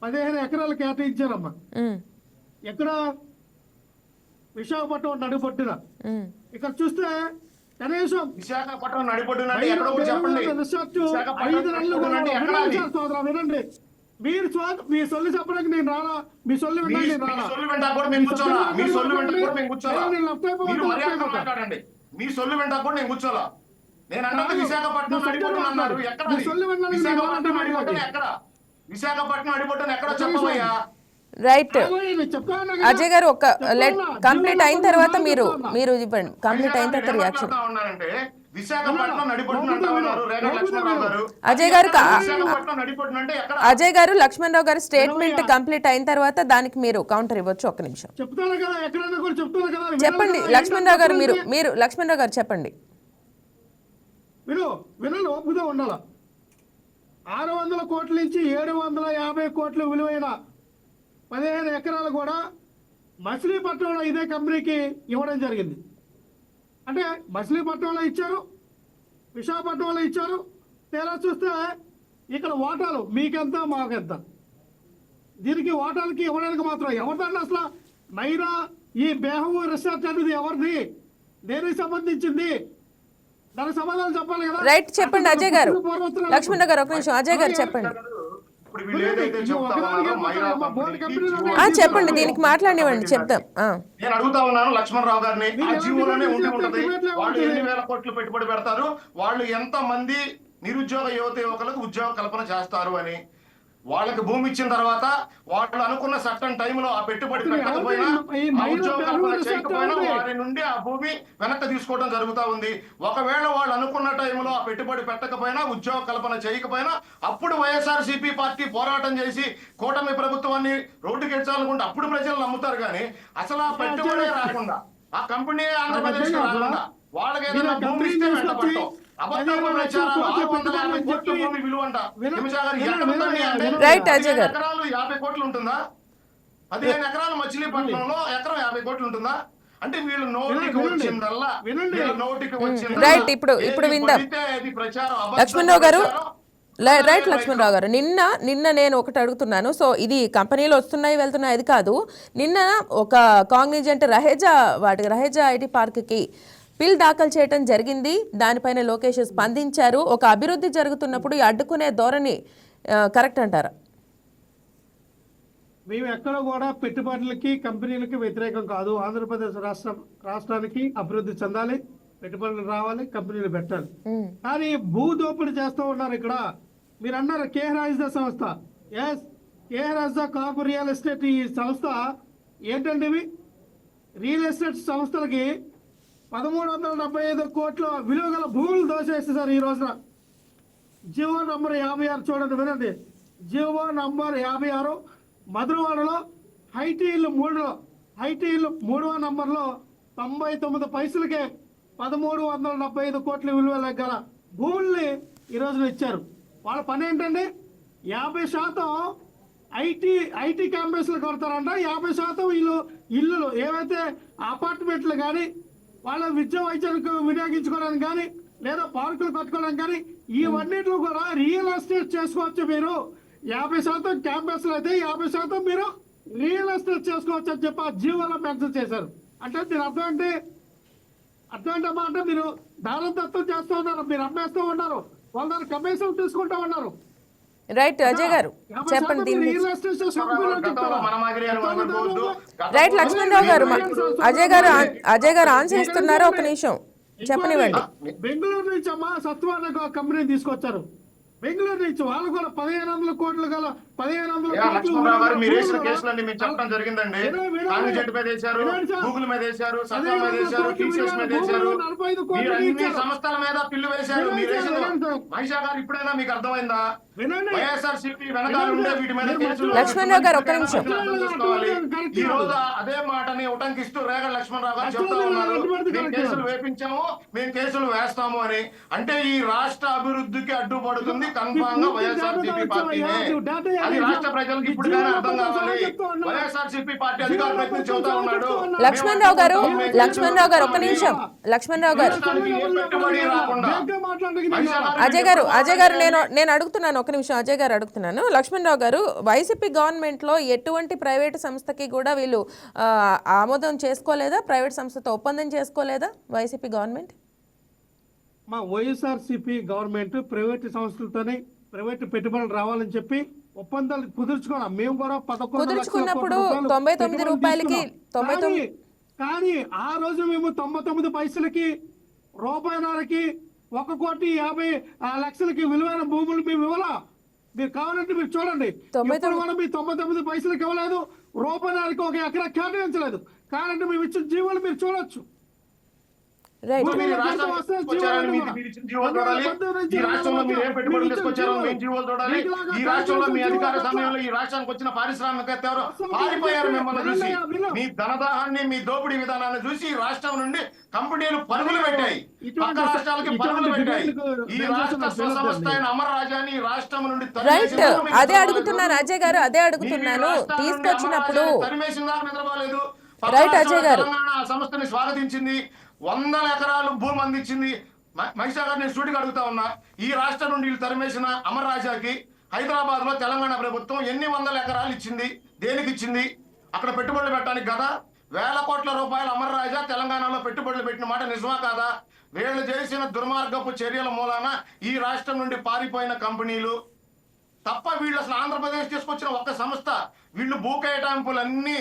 15 ఎకరాలు కేటాయించారమ్మా. ఎక్కడ? విశాఖపట్నం నడిపొట్టిన. ఇక్కడ చూస్తే కనీసం విశాఖపట్నం నడిపొట్టిన ఎక్కడ కూడా చెప్పండి. రిసార్ట్ 5 నెలలు కూడా సోదరా వినండి. మీరు మీ సొల్లు చెప్పడానికి నేను రాలా, మీ సొల్లు వినండి నేను రాలా. మీ సొల్లు వెంట కూడా నేను కూర్చోలా. మీ సొల్లు వెంట కూడా నేను కూర్చోలా. నేను అన్నది విశాఖపట్నం నడిపొట్టిన అన్నారు. ఎక్కడ? విశాఖపట్నం నడిపొట్టిన ఎక్కడ? విశాఖపట్నం నడిపొట్టిన ఎక్కడ చెప్పవయ్యా? రైట్ అజయ్ గారు, ఒక కంప్లీట్ అయిన తర్వాత మీరు ఇవ్వండి. కంప్లీట్ అయిన తర్వాత రియాక్షన్. అజయ్ గారు లక్ష్మణరావు గారు స్టేట్మెంట్ కంప్లీట్ అయిన తర్వాత దానికి మీరు కౌంటర్ ఇవ్వచ్చు. ఒక్క నిమిషం చెప్పండి లక్ష్మణరావు గారు, మీరు లక్ష్మణరావు గారు చెప్పండి. ఒప్పుగా ఉండాల. 600 కోట్ల నుంచి 750 కోట్ల విలువైన 15 ఎకరాలు కూడా మచిలీపట్నంలో ఇదే కంపెనీకి ఇవ్వడం జరిగింది. అంటే మచిలీపట్నంలో ఇచ్చారు, విశాఖపట్నంలో ఇచ్చారు. తేలా చూస్తే ఇక్కడ ఓటాలు మీకెంత మాకెంత. దీనికి ఓటాలకి ఇవ్వడానికి మాత్రం ఎవరిదండి అసలు? మైరా ఈ బేహవు రిసార్ట్ అనేది ఎవరిది, దేనికి సంబంధించింది? దానికి సమాధానం చెప్పాలి కదా. రైట్, చెప్పండి అజయ్ గారు. లక్ష్మణ గారు ఒక నిమిషం, అజయ్ గారు చెప్పండి. చెప్పండి, దీనికి మాట్లాడివ్వండి, చెప్తాం. నేను అడుగుతా ఉన్నాను లక్ష్మణరావు గారిని. ఆ జీవోలోనే ఉంటది వాళ్ళు 8,000 కోట్లు పెట్టుబడి పెడతారు, వాళ్ళు ఎంత మంది నిరుద్యోగ యువకులకు ఉద్యోగ కల్పన చేస్తారు అని. వాళ్ళకి భూమి ఇచ్చిన తర్వాత వాళ్ళు అనుకున్న సర్టన్ టైంలో ఆ పెట్టుబడి పెట్టకపోయినా, ఉద్యోగ కల్పన చేయకపోయినా వారి నుండి ఆ భూమి వెనక్కి తీసుకోవడం జరుగుతూ ఉంది. ఒకవేళ వాళ్ళు అనుకున్న టైంలో ఆ పెట్టుబడి పెట్టకపోయినా, ఉద్యోగ కల్పన చేయకపోయినా, అప్పుడు వైఎస్ఆర్సీపీ పార్టీ పోరాటం చేసి కూటమి ప్రభుత్వాన్ని రోడ్డుకి ఎచ్చాలనుకుంటే అప్పుడు ప్రజలు నమ్ముతారు. కానీ అసలు ఆ పెట్టుబడి రాకుండా, ఆ కంపెనీ ఆంధ్రప్రదేశ్ రాకుండా వాళ్ళకి ఏదైనా భూమి ఇస్తే వెంటపడతాం. రైట్ అజయ్ గారు, 50 కోట్లు ఉంటుందా? 15 ఎకరాలు మచిలీపట్నంలో ఎకరం 50 కోట్లు ఉంటుందా? అంటే వీళ్ళు నోటికి వచ్చిందల్లా రైట్. ఇప్పుడు విందాం లక్ష్మణరావు గారు. రైట్ లక్ష్మణరావు గారు, నిన్న నేను ఒకటి అడుగుతున్నాను. సో ఇది కంపెనీలు వస్తున్నాయి వెళ్తున్నాయి అది కాదు. నిన్న ఒక కాగ్నిజెంట్ రహేజా ఐటీ పార్క్కి బిల్ దాఖలు చేయడం జరిగింది. దానిపైన లోకేష్ స్పందించారు. ఒక అభివృద్ధి జరుగుతున్నప్పుడు ఈ అడ్డుకునే ధోరణి కరెక్ట్ అంటారా? మేము ఎక్కడ కూడా పెట్టుబడులకి కంపెనీలకి వ్యతిరేకం కాదు. ఆంధ్రప్రదేశ్ రాష్ట్రానికి అభివృద్ధి చెందాలి, పెట్టుబడులు రావాలి, కంపెనీలు పెట్టాలి. కానీ భూ దోపిడీ చేస్తూ ఉన్నారు. ఇక్కడ మీరు అన్నారు కేహరాజ్దా సంస్థ. ఎస్, కేహరాజ్దా కాపు రియల్ ఎస్టేట్ ఈ సంస్థ ఏంటంటే ఇవి రియల్ ఎస్టేట్ సంస్థలకి 1375 కోట్ల విలువ గల భూములు దోచేస్తారు ఈ రోజున. జీవో నంబర్ 56 చూడండి, వినండి. జీవో నంబర్ 56 మధురవాడలో హైటీ ఇల్లు 3వ నంబర్లో 99 పైసలకే 1375 కోట్ల విలువ గల భూముల్ని ఈ రోజున ఇచ్చారు. వాళ్ళ పని ఏంటంటే 50% ఐటీ క్యాంపస్లు కొడతారంట. 50% ఇల్లులు ఏవైతే అపార్ట్మెంట్లు కానీ వాళ్ళ విద్యా వైద్యాలకు వినియోగించుకోవడానికి కానీ లేదా పార్కులు కట్టుకోవడానికి కానీ ఇవన్నిట్లో కూడా రియల్ ఎస్టేట్ చేసుకోవచ్చు. మీరు 50% క్యాంపస్లు అయితే 50% మీరు రియల్ ఎస్టేట్ చేసుకోవచ్చు అని చెప్పి ఆ జీవోలో మెన్షన్ చేశారు. అంటే దీని అర్థం ఏంటమ్మా అంటే మీరు దారదత్తం చేస్తూ ఉన్నారు, మీరు అమ్మేస్తూ ఉన్నారు, వాళ్ళ దగ్గర కమిషన్ తీసుకుంటూ ఉన్నారు. రైట్ అజయ్ గారు చెప్పండి. రైట్ లక్ష్మణరావు గారు, అజయ్ గారు ఆన్సర్ ఇస్తున్నారు. ఒక నిమిషం చెప్పనివ్వండి. బెంగళూరు నుంచి అమ్మా సత్వాన కంపెనీ తీసుకొచ్చారు. బెంగళూరు నుంచి వాళ్ళు కూడా 1500 కోట్లు గల 1500 యా, కోట్లు లక్ష్మణరావు గారు మీరు వేసిన భూములు కేసులన్నీ మేము చెప్పడం జరిగిందండి. వినండి. కాంగ్రెస్ మీద వేశారు, వినండి సార్. గూగుల్ మీద వేశారు, సత్తా మీద 1500 వేశారు, కోట్లు టీసీఎస్ మీద వేశారు. భూములు 45 కోట్లు మీరు అన్ని ఇచ్చారు. సంస్థల మీద పిల్లు వేశారు. వినండి మీరు సార్, వేసిన వినండి సార్. మహిషా గారు ఇప్పుడైనా మీకు అర్థమైందా? వినండి. వైఎస్ఆర్సీపీ వెనకాల ఉండే వీటి మీద కేసులు లక్ష్మణరావు గారు, ఒక్క నిమిషం. అర్థం చేసుకోవాలి. ఈ రోజు అదే మాటని ఉటంకిస్తూ రేగ లక్ష్మణరావు గారు చెప్తా ఉన్నారు, మేము కేసులు వేపించాము, మేము కేసులు వేస్తాము అని. అంటే ఈ రాష్ట్ర అభివృద్ధికి అడ్డుపడుతుంది కన్ఫామ్ గా వైఎస్ఆర్సీపీ పార్టీనే. అది రాష్ట్ర ప్రజలకు ఇప్పుడు కానీ అర్థం కావాలి. వైఎస్ఆర్సీపీ పార్టీ అధికార ప్రతినిధి చెబుతా ఉన్నాడు. లక్ష్మణరావు గారు, లక్ష్మణరావు గారు, ఒక్క నిమిషం. లక్ష్మణరావు గారు, రాష్ట్రానికి ఏ పెట్టుబడి రాకుండా అజయ్ గారు నేను అడుగుతున్నాను, ఒక నిమిషం. అజయ్ గారు అడుగుతున్నాను. లక్ష్మణరావు గారు, వైసీపీ గవర్నమెంట్లో ఎటువంటి ప్రైవేటు సంస్థకి కూడా వీళ్ళు ఆమోదం చేసుకోలేదా? ప్రైవేట్ సంస్థతో ఒప్పందం చేసుకోలేదా వైసీపీ గవర్నమెంట్? మా వైఎస్ఆర్సీపీ గవర్నమెంట్ ప్రైవేట్ సంస్థలతోనే ప్రైవేట్ పెట్టుబడులు రావాలని చెప్పి ఒప్పందాలు కుదుర్చుకున్నాం. మేము కూడా 11 కుదుర్చుకున్నప్పుడు 99 రూపాయలకి 99 కానీ ఆ రోజు మేము 99 పైసలకి రూపాయలకి 1,50,00,000 విలువైన భూములు మేము ఇవ్వాలా? మీరు కావాలంటే మీరు చూడండి, ఇప్పుడు కూడా మీ 99 పైసలకి ఇవ్వలేదు, రూపాయలకి 1 ఎకరా కేటాయించలేదు. కావాలంటే మేము ఇచ్చిన జీవోలు మీరు చూడొచ్చు. రైట్. మీరు రాష్ట్రానికి వచ్చారని మీరు ఇచ్చిన జీవోలు చూడాలి. ఈ రాష్ట్రంలో మీరు ఏం పెట్టుబడులు తీసుకొచ్చారో మేము జీవోలు చూడాలి. ఈ రాష్ట్రంలో మీ అధికార సమయంలో ఈ రాష్ట్రానికి వచ్చిన పారిశ్రామికవేత్త ఎవరో పారిపోయారు మిమ్మల్ని చూసి. మీ ధనదాహాన్ని, మీ దోపిడీ విధానాన్ని చూసి ఈ రాష్ట్రం నుండి కంపెనీలు పరుగులు పెట్టాయి, పక్క రాష్ట్రాలకి పరుగులు పెట్టాయి. ఈ రాష్ట్ర స్వసంస్థ అయిన అమర్ రాజాని ఈ రాష్ట్రం నుండి రైట్. అదే అడుగుతున్నాను అజయ్ గారు, అదే అడుగుతున్నాను. తీసుకొచ్చినప్పుడు తరిమేసిందా నిద్రపోలేదు. రైట్ అజయ్ గారు, తెలంగాణ సంస్థని స్వాగతించింది, 100 ఎకరాలు భూమి అందించింది. మహిషా గారు నేను స్టూడియోకి అడుగుతా ఉన్నా, ఈ రాష్ట్రం నుండి వీళ్ళు తరిమేసిన అమర్ రాజాకి హైదరాబాద్ లో తెలంగాణ ప్రభుత్వం ఎన్ని 100 ఎకరాలు ఇచ్చింది? దేనికి ఇచ్చింది? అక్కడ పెట్టుబడులు పెట్టడానికి కదా. వేల కోట్ల రూపాయలు అమర్ రాజా తెలంగాణలో పెట్టుబడులు పెట్టిన మాట నిజమా కాదా? వీళ్ళు చేసిన దుర్మార్గపు చర్యల మూలాన ఈ రాష్ట్రం నుండి పారిపోయిన కంపెనీలు తప్ప వీళ్ళు అసలు ఆంధ్రప్రదేశ్ తీసుకొచ్చిన ఒక్క సంస్థ. వీళ్ళు భూ కేటాయింపులన్నీ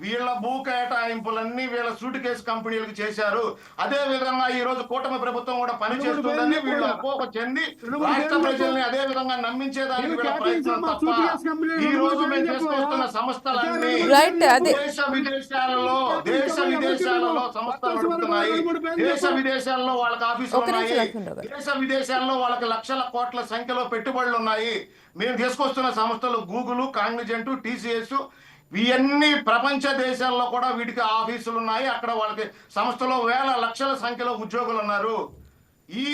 వీళ్ళ సూట్ కేసు కంపెనీలకు చేశారు. అదే విధంగా ఈ రోజు కూటమి ప్రభుత్వం కూడా పనిచేస్తుందని వీళ్ళు అపోహ చెంది రాష్ట్ర ప్రజల్ని అదే విధంగా నమ్మించేదానికి వీళ్ళ ప్రయత్నం తప్ప ఈ రోజు మేము తీసుకొస్తున్న సంస్థలన్నీ దేశ విదేశాలలో సంస్థలు నడుపుతున్నాయి. దేశ విదేశాల్లో వాళ్ళకి ఆఫీసులు ఉన్నాయి. దేశ విదేశాల్లో వాళ్ళకి లక్షల కోట్ల సంఖ్యలో పెట్టుబడులు ఉన్నాయి. మేము తీసుకొస్తున్న సంస్థలు గూగుల్, కాగ్నిజెంట్, టీసీఎస్, ఇవన్నీ ప్రపంచ దేశాల్లో కూడా వీటికి ఆఫీసులు ఉన్నాయి. అక్కడ వాళ్ళకి సంస్థలో వేల లక్షల సంఖ్యలో ఉద్యోగులు ఉన్నారు. ఈ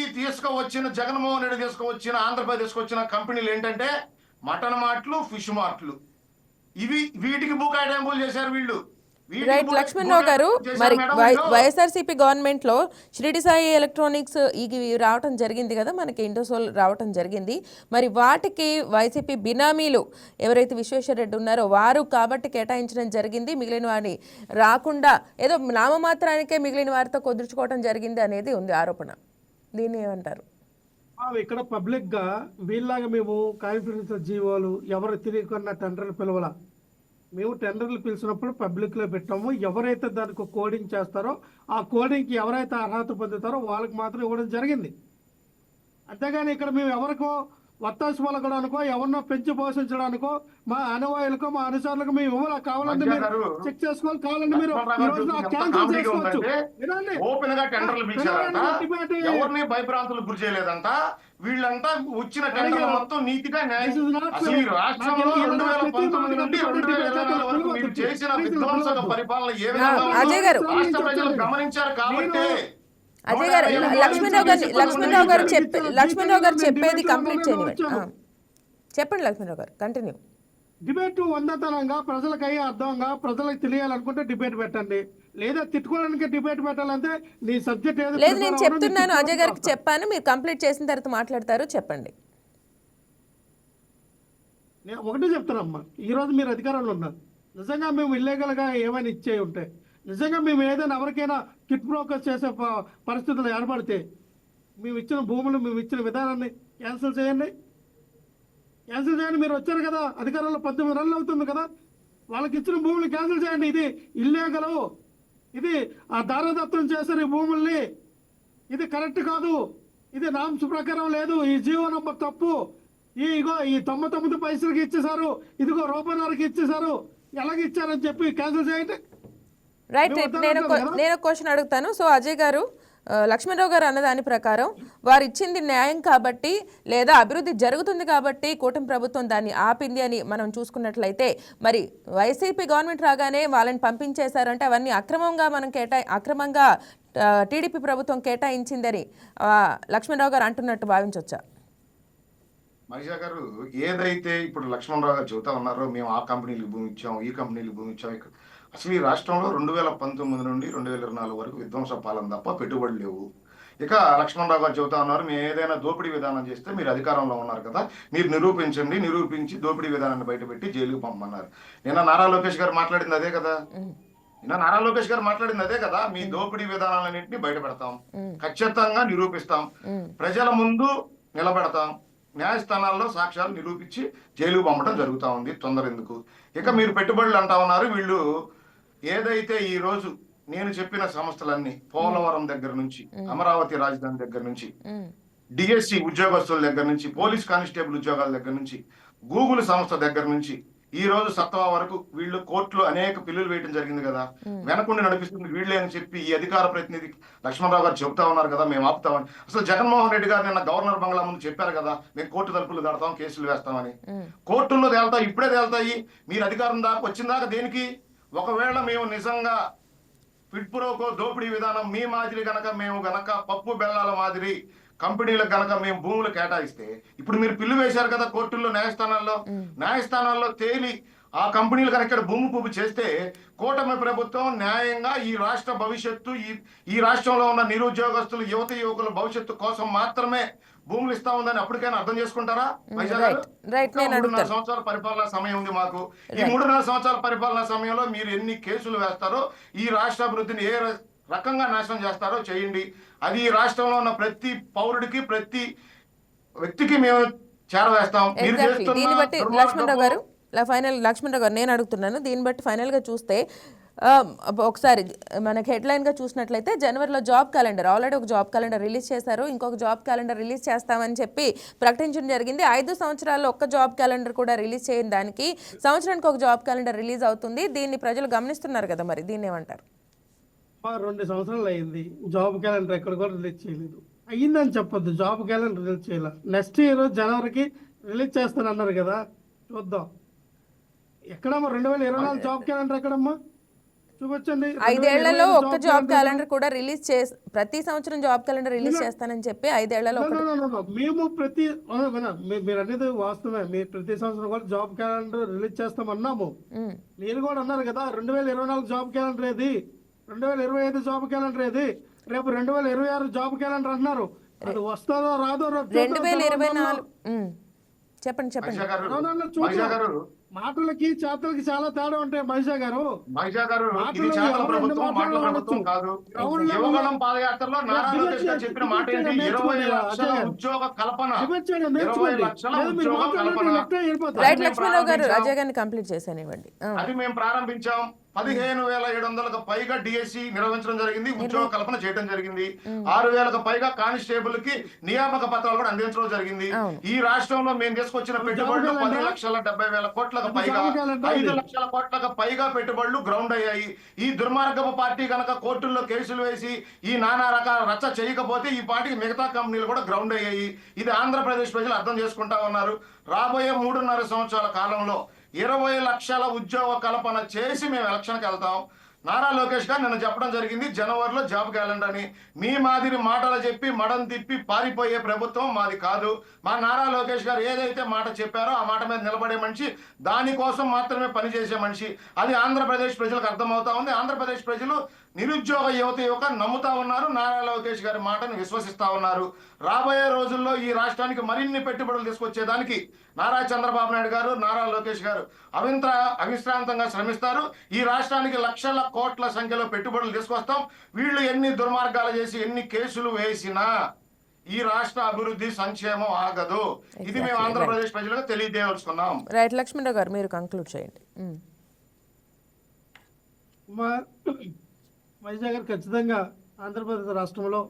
జగన్మోహన్ రెడ్డి తీసుకువచ్చిన ఆంధ్రప్రదేశ్ వచ్చిన కంపెనీలు ఏంటంటే మటన్ మార్ట్లు, ఫిష్ మార్ట్లు. వీటికి భూ కేటాయింపులు చేశారు వీళ్ళు. రైట్. లక్ష్మణరావు గారు, మరి వైఎస్ఆర్సీపీ గవర్నమెంట్ లో షిరిడి సాయి ఎలక్ట్రానిక్స్ ఇవి రావటం జరిగింది కదా, మనకి ఇండోసోల్ రావటం జరిగింది. మరి వాటికి వైసీపీ బినామీలు ఎవరైతే విశ్వేశ్వర రెడ్డి ఉన్నారో వారు కాబట్టి కేటాయించడం జరిగింది, మిగిలిన వారిని రాకుండా ఏదో నామమాత్రానికే మిగిలిన వారితో కుదుర్చుకోవడం జరిగింది అనేది ఉంది ఆరోపణ. దీన్ని ఏమంటారు? ఇక్కడ పబ్లిక్ గా వీళ్ళలాగా మేము కాన్ఫిడెన్షియల్ జీవోలు ఎవరు తిరిగి టెండర్లు పిలవాల. మేము టెండర్లు పిలిచినప్పుడు పబ్లిక్లో పెట్టాము. ఎవరైతే దానికి కోడింగ్ చేస్తారో ఆ కోడింగ్కి ఎవరైతే అర్హత పొందుతారో వాళ్ళకి మాత్రం ఇవ్వడం జరిగింది. అంతేగాని ఇక్కడ మేము ఎవరికో వత్తాసు పలకడానికో ఎవరినో పెంచి పోషించడానికో మా అనువాయులకో మా అనుసారులకు మేము ఇవ్వాలి. కావాలంటే మీరు చెక్ చేసుకోవాలి, కావాలంటే మీరు క్యాన్సిల్ చేసుకోవచ్చు. ఓపెన్ గా టెండర్లు పిలిచారంట, ఎవరిని భయభ్రాంతులకు గురి చేయలేదంట. వీళ్ళంతా వచ్చిన టెండర్లు మొత్తం నీతిగా అసలు ఈ రాష్ట్రంలో 2019 నుండి 2024 వరకు మీరు చేసిన విధ్వంసక పరిపాలన ఏ విధంగా రాష్ట్ర ప్రజలు గమనించారు కాబట్టి. అజయ్ గారు, లక్ష్మణరావు గారు చెప్పేది కంప్లీట్ చేయండి. చెప్పండి లక్ష్మణరావు గారు, కంటిన్యూ. డిబేట్ వందతనంగా ప్రజలకు అయ్యే అర్థంగా ప్రజలకు తెలియాలనుకుంటే డిబేట్ పెట్టండి, లేదా తిట్టుకోవడానికి డిబేట్ పెట్టాలంటే నీ సబ్జెక్ట్ ఏదో లేదు. నేను చెప్తున్నాను, అజయ్ గారికి చెప్పాను, మీరు కంప్లీట్ చేసిన తర్వాత మాట్లాడతారు. చెప్పండి. నేను ఒకటే చెప్తానమ్మా, ఈరోజు మీరు అధికారంలో ఉన్నారు. నిజంగా మేము ఇల్లీగల్గా ఏమైనా ఇచ్చే ఉంటే, నిజంగా మేము ఏదైనా ఎవరికైనా కిట్ బ్రోకర్ చేసే పరిస్థితులు ఏర్పడితే మేము ఇచ్చిన భూములు, మేము ఇచ్చిన విధానాన్ని క్యాన్సిల్ చేయండి. మీరు వచ్చారు కదా అధికారంలో, 18 నెలలు అవుతుంది కదా, వాళ్ళకి ఇచ్చిన భూములు క్యాన్సిల్ చేయండి. ఇది ఇల్లీగల్, ఇది ఆ దారదత్తం చేశారు ఈ భూముల్ని, ఇది కరెక్ట్ కాదు, ఇది నామ్స్ ప్రకారం లేదు, ఈ జీవో నంబర్ తప్పు, ఇగో ఈ 99 పైసలకి ఇచ్చేసారు, ఇదిగో రూపాయన్నరకి ఇచ్చేసారు, ఎలాగ ఇచ్చారని చెప్పి క్యాన్సిల్ చేయండి. రైట్. నేను క్వశ్చన్ అడుగుతాను. సో అజయ్ గారు, లక్ష్మణరావు గారు అన్న దాని ప్రకారం వారు ఇచ్చింది న్యాయం కాబట్టి లేదా అభివృద్ధి జరుగుతుంది కాబట్టి కూటమి ప్రభుత్వం దాన్ని ఆపింది అని మనం చూసుకున్నట్లయితే, మరి వైసీపీ గవర్నమెంట్ రాగానే వాళ్ళని పంపించేశారంటే అవన్నీ అక్రమంగా టీడీపీ ప్రభుత్వం కేటాయించిందని లక్ష్మణరావు గారు అంటున్నట్టు భావించవచ్చా? మహిషా గారు, ఏదైతే ఇప్పుడు లక్ష్మణరావు గారు చెబుతా ఉన్నారో మేము ఆ కంపెనీలకు భూమి ఇచ్చాం, ఈ కంపెనీలకు భూమి ఇచ్చాం, అసలు ఈ రాష్ట్రంలో 2019 నుండి 2024 వరకు విధ్వంస పాలన తప్ప పెట్టుబడులు లేవు. ఇక లక్ష్మణరావు గారు చెబుతా ఉన్నారు, మేము ఏదైనా దోపిడీ విధానం చేస్తే మీరు అధికారంలో ఉన్నారు కదా, మీరు నిరూపించి దోపిడీ విధానాన్ని బయటపెట్టి జైలుకు పంపమన్నారు. నిన్న నారా లోకేష్ గారు మాట్లాడింది అదే కదా, మీ దోపిడీ విధానాలన్నింటినీ బయట పెడతాం, ఖచ్చితంగా నిరూపిస్తాం, ప్రజల ముందు నిలబెడతాం, న్యాయస్థానాల్లో సాక్ష్యాలు నిరూపించి జైలుకు పంపడం జరుగుతూ ఉంది. తొందర ఎందుకు? ఇక మీరు పెట్టుబడులు అంటా ఉన్నారు. వీళ్ళు ఏదైతే ఈ రోజు నేను చెప్పిన సంస్థలన్నీ, పోలవరం దగ్గర నుంచి, అమరావతి రాజధాని దగ్గర నుంచి, డిఎస్సి ఉద్యోగస్తుల దగ్గర నుంచి, పోలీస్ కానిస్టేబుల్ ఉద్యోగాల దగ్గర నుంచి, గూగుల్ సంస్థ దగ్గర నుంచి ఈ రోజు సత్వా వరకు వీళ్ళు కోర్టులో అనేక పిల్లులు వేయడం జరిగింది కదా, వెనకుండి నడిపిస్తుంది వీళ్ళే అని చెప్పి ఈ అధికార ప్రతినిధి లక్ష్మణరావు గారు చెబుతా ఉన్నారు కదా, మేము ఆపుతామని. అసలు జగన్మోహన్ రెడ్డి గారు నిన్న గవర్నర్ బంగ్లా ముందు చెప్పారు కదా, మేము కోర్టు తలుపులు దాడతాం, కేసులు వేస్తామని. కోర్టుల్లో తేలుతాయి, ఇప్పుడే తేలుతాయి. మీరు అధికారం దాకా వచ్చిందాక దేనికి? ఒకవేళ మేము నిజంగా పిట్పురోకో దోపిడీ విధానం మీ మాదిరి మేము గనక పప్పు బెల్లాల మాదిరి కంపెనీలకు గనక మేము భూములు కేటాయిస్తే, ఇప్పుడు మీరు పిల్లు వేశారు కదా కోర్టుల్లో, న్యాయస్థానాల్లో తేలి ఆ కంపెనీలు కనుక ఇక్కడ భూమి పూపు చేస్తే కూటమి ప్రభుత్వం న్యాయంగా ఈ రాష్ట్ర భవిష్యత్తు, ఈ రాష్ట్రంలో ఉన్న నిరుద్యోగస్తులు, యువకుల భవిష్యత్తు కోసం మాత్రమే భూములు ఇస్తా ఉందని అప్పటికైనా అర్థం చేసుకుంటారా? 3.5 సంవత్సరాల పరిపాలన సమయం ఉంది మాకు. ఈ 3.5 సంవత్సరాల పరిపాలన సమయంలో మీరు ఎన్ని కేసులు వేస్తారో, ఈ రాష్ట్ర అభివృద్ధిని ఏ రకంగా నాశనం చేస్తారో చేయండి. అది ఈ రాష్ట్రంలో ఉన్న ప్రతి పౌరుడికి, ప్రతి వ్యక్తికి మేము చేరవేస్తాం. లక్ష్మణరావు గారు నేను అడుగుతున్నాను, దీన్ని బట్టి ఫైనల్గా చూస్తే ఒకసారి మనకి హెడ్లైన్గా చూసినట్లయితే జనవరిలో జాబ్ క్యాలెండర్, ఆల్రెడీ ఒక జాబ్ క్యాలెండర్ రిలీజ్ చేశారు, ఇంకొక జాబ్ క్యాలెండర్ రిలీజ్ చేస్తామని చెప్పి ప్రకటించడం జరిగింది. 5 సంవత్సరాల్లో ఒక్క జాబ్ క్యాలెండర్ కూడా రిలీజ్ చేయని దానికి సంవత్సరానికి ఒక జాబ్ క్యాలెండర్ రిలీజ్ అవుతుంది. దీన్ని ప్రజలు గమనిస్తున్నారు కదా, మరి దీన్ని ఏమంటారు? 2 సంవత్సరాలు అయింది, జాబ్ క్యాలెండర్ ఎక్కడ కూడా రిలీజ్ చేయలేదు. అయ్యిందని చెప్పొద్దు, జాబ్ క్యాలెండర్ రిలీజ్ చేయాలి. నెక్స్ట్ ఇయర్ జనవరికి రిలీజ్ చేస్తానన్నారు కదా, చూద్దాం. ఎక్కడమ్మా 2024 జాబ్ క్యాలెండర్ ఎక్కడమ్మా చూపించండి. 5 ఏళ్లలో ఒక్క జాబ్ క్యాలెండర్ కూడా రిలీజ్ చేసి, ప్రతి సంవత్సరం జాబ్ క్యాలెండర్ రిలీజ్ చేస్తానని చెప్పి 5 ఏళ్లలో మేము మీరు అనేది వాస్తవమే, మీరు ప్రతి సంవత్సరం కూడా జాబ్ క్యాలెండర్ రిలీజ్ చేస్తామన్నాము. మీరు కూడా అన్నారు కదా 2024 జాబ్ క్యాలెండర్ ఏది, 2025 జాబ్ క్యాలెండర్ ఏది, రేపు 2026 జాబ్ క్యాలెండర్ అంటున్నారు. అది వస్తుందో రాదో 2024. చెప్పండి. మాటలకి చేతలకి చాలా తేడా ఉంటాయి మహిషా గారు. ఇది చేతల ప్రభుత్వం, మాటల ప్రభుత్వం కాదు. యువగళం పాదయాత్రలో నారా లోకేష్ గారు చెప్పిన మాట ఏంటి? 20 లక్షల ఉద్యోగ కల్పన. రైట్ లక్ష్మణరావు గారు, అజయ్ గారిని కంప్లీట్ చేసానివ్వండి. అది మేము ప్రారంభించాం. 15,700కు పైగా డిఎస్సి నిర్వహించడం జరిగింది, ఉద్యోగ కల్పన చేయడం జరిగింది. 6,000కు పైగా కానిస్టేబుల్ కి నియామక పత్రాలు కూడా అందించడం జరిగింది. ఈ రాష్ట్రంలో మేము తీసుకొచ్చిన పెట్టుబడులు 10,70,000 కోట్లకు పైగా, 5 లక్షల కోట్లకు పైగా పెట్టుబడులు గ్రౌండ్ అయ్యాయి. ఈ దుర్మార్గపు పార్టీ కనుక కోర్టుల్లో కేసులు వేసి ఈ నానా రకాల రచ్చ చేయకపోతే ఈ పార్టీకి మిగతా కంపెనీలు కూడా గ్రౌండ్ అయ్యాయి. ఇది ఆంధ్రప్రదేశ్ ప్రజలు అర్థం చేసుకుంటా ఉన్నారు. రాబోయే 3.5 సంవత్సరాల కాలంలో 20 లక్షల ఉద్యోగ కల్పన చేసి మేము ఎలక్షన్కి వెళ్తాం. నారా లోకేష్ గారు నిన్న చెప్పడం జరిగింది జనవరిలో జాబ్ క్యాలెండర్ అని. మీ మాదిరి మాటలు చెప్పి మడం తిప్పి పారిపోయే ప్రభుత్వం మాది కాదు. మా నారా లోకేష్ గారు ఏదైతే మాట చెప్పారో ఆ మాట మీద నిలబడే మనిషి, దానికోసం మాత్రమే పనిచేసే మనిషి. అది ఆంధ్రప్రదేశ్ ప్రజలకు అర్థమవుతా ఉంది. ఆంధ్రప్రదేశ్ ప్రజలు నిరుద్యోగ యువత నమ్ముతా ఉన్నారు, నారా లోకేష్ గారి మాటను విశ్వసిస్తా ఉన్నారు. రాబోయే రోజుల్లో ఈ రాష్ట్రానికి మరిన్ని పెట్టుబడులు తీసుకొచ్చేదానికి నారా చంద్రబాబు నాయుడు గారు, నారా లోకేష్ గారు అవిశ్రాంతంగా శ్రమిస్తారు. ఈ రాష్ట్రానికి లక్షల కోట్ల సంఖ్యలో పెట్టుబడులు తీసుకొస్తాం. వీళ్ళు ఎన్ని దుర్మార్గాలు చేసి ఎన్ని కేసులు వేసినా ఈ రాష్ట్ర అభివృద్ధి సంక్షేమం ఆగదు. ఇది మేము ఆంధ్రప్రదేశ్ ప్రజలకు తెలియజేయవలసుకున్నాం. రైట్ లక్ష్మణరావు గారు, మీరు కంక్లూడ్ చేయండి. వైజాగ్ గారు, ఖచ్చితంగా ఆంధ్రప్రదేశ్ రాష్ట్రంలో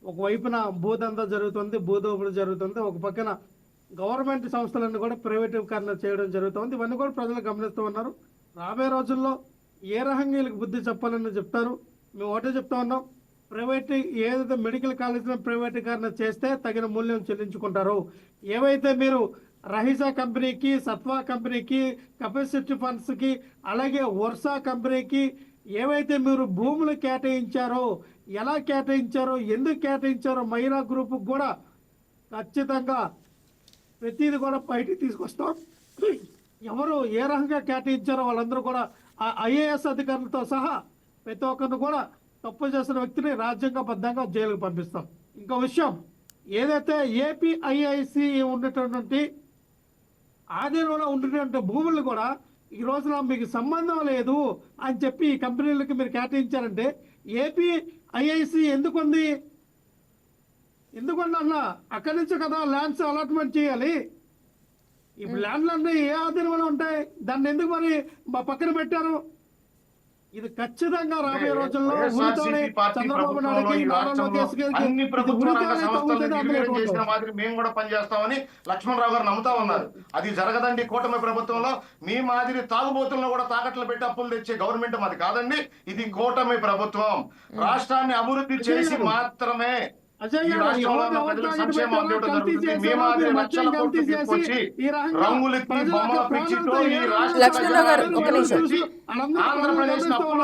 ఒకవైపున భూదందా జరుగుతుంది, భూదోపిడి జరుగుతుంది, ఒక పక్కన గవర్నమెంట్ సంస్థలన్నీ కూడా ప్రైవేటీకరణ చేయడం జరుగుతుంది. ఇవన్నీ కూడా ప్రజలు గమనిస్తూ ఉన్నారు. రాబోయే రోజుల్లో ఏ రకంగా వీళ్ళకి బుద్ధి చెప్పాలని చెప్తారు. మేము ఒకటే చెప్తా ఉన్నాం, ఏదైతే మెడికల్ కాలేజీలో ప్రైవేటీకరణ చేస్తే తగిన మూల్యం చెల్లించుకుంటారు. ఏవైతే మీరు రహీసా కంపెనీకి, సత్వా కంపెనీకి, కెపాసిటీ ఫండ్స్కి, అలాగే వర్షా కంపెనీకి ఏవైతే మీరు భూములు కేటాయించారో, ఎలా కేటాయించారో, ఎందుకు కేటాయించారో మైరా గ్రూప్కి కూడా ఖచ్చితంగా ప్రతిదీ కూడా బయటికి తీసుకొస్తాం. ఎవరు ఏ రకంగా కేటాయించారో వాళ్ళందరూ కూడా ఐఏఎస్ అధికారులతో సహా ప్రతి ఒక్కరిని కూడా తప్పు చేసిన వ్యక్తిని రాజ్యాంగబద్ధంగా జైలుకు పంపిస్తాం. ఇంకో విషయం, ఏదైతే ఏపీఐఐసి ఉన్నటువంటి ఆధీనంలో ఉన్నటువంటి భూములు కూడా ఈ రోజున మీకు సంబంధం లేదు అని చెప్పి ఈ కంపెనీలకి మీరు కేటాయించారంటే ఏపీఐఐసి ఎందుకుంది అన్న? అక్కడి నుంచి కదా ల్యాండ్స్ అలాట్మెంట్ చేయాలి. ఇప్పుడు ల్యాండ్లన్నీ ఏ ఆధీనంలో ఉంటాయి, దాన్ని ఎందుకు మరి పక్కన పెట్టారు? ఇది ఖచ్చితంగా రాబోయే రోజుల్లో చంద్రబాబు అన్ని ప్రభుత్వ రంగ సంస్థలను నిర్వీర్యం చేసిన మాదిరి మేము కూడా పనిచేస్తామని లక్ష్మణరావు గారు నమ్ముతా ఉన్నారు. అది జరగదండి. కూటమి ప్రభుత్వంలో మీ మాదిరి తాగుబోతులను కూడా తాకట్లు పెట్టి అప్పులు తెచ్చే గవర్నమెంట్ మాది కాదండి. ఇది కూటమి ప్రభుత్వం. రాష్ట్రాన్ని అభివృద్ధి చేసి మాత్రమే లక్ష్మణరావు గారు ఒక నిమిషం.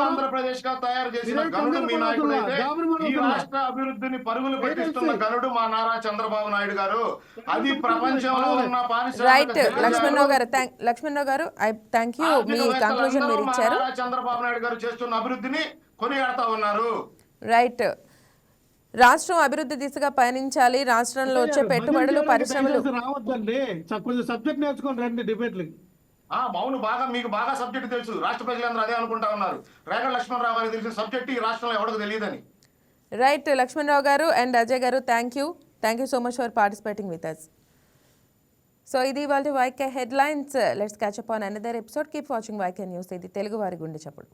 ఆంధ్రప్రదేశ్ గా తయారు చేసిన గనుడు మీ నాయకుడు అయితే ఈ రాష్ట్ర అభివృద్ధిని పరుగులు పెట్టిస్తున్న గనుడు మా నారా చంద్రబాబు నాయుడు గారు. అది ప్రపంచంలో ఉన్న రైట్. లక్ష్మణరావు గారు థ్యాంక్ యూ. మీ కంక్లూజన్ మీరు ఇచ్చారు. చంద్రబాబు నాయుడు గారు చేస్తున్న అభివృద్ధిని కొనియాడుతా ఉన్నారు. రైట్. రాష్ట్రం అభివృద్ధి దిశగా పయనించాలి. రాష్ట్రంలో వచ్చే పెట్టుబడులు, పరిశ్రమలు రావద్దండి. కొంచెం సబ్జెక్ట్ నేర్చుకోండి రండి డిబేట్లకి. అవును, మీకు బాగా సబ్జెక్ట్ తెలుసు. రాష్ట్ర ప్రజలందరూ అదే అనుకుంటా ఉన్నారు. రేగడ లక్ష్మణరావు గారికి తెలిసిన సబ్జెక్ట్ ఈ రాష్ట్రంలో ఎవరికి తెలియదని. రైట్. లక్ష్మణరావు గారు అండ్ అజయ్ గారు thank you so much for participating with us. So ఇది ఇవాళ YK headlines. Let's catch up on another episode. Keep watching YK news. ఇది తెలుగు వారి గుండె చప్పుడు.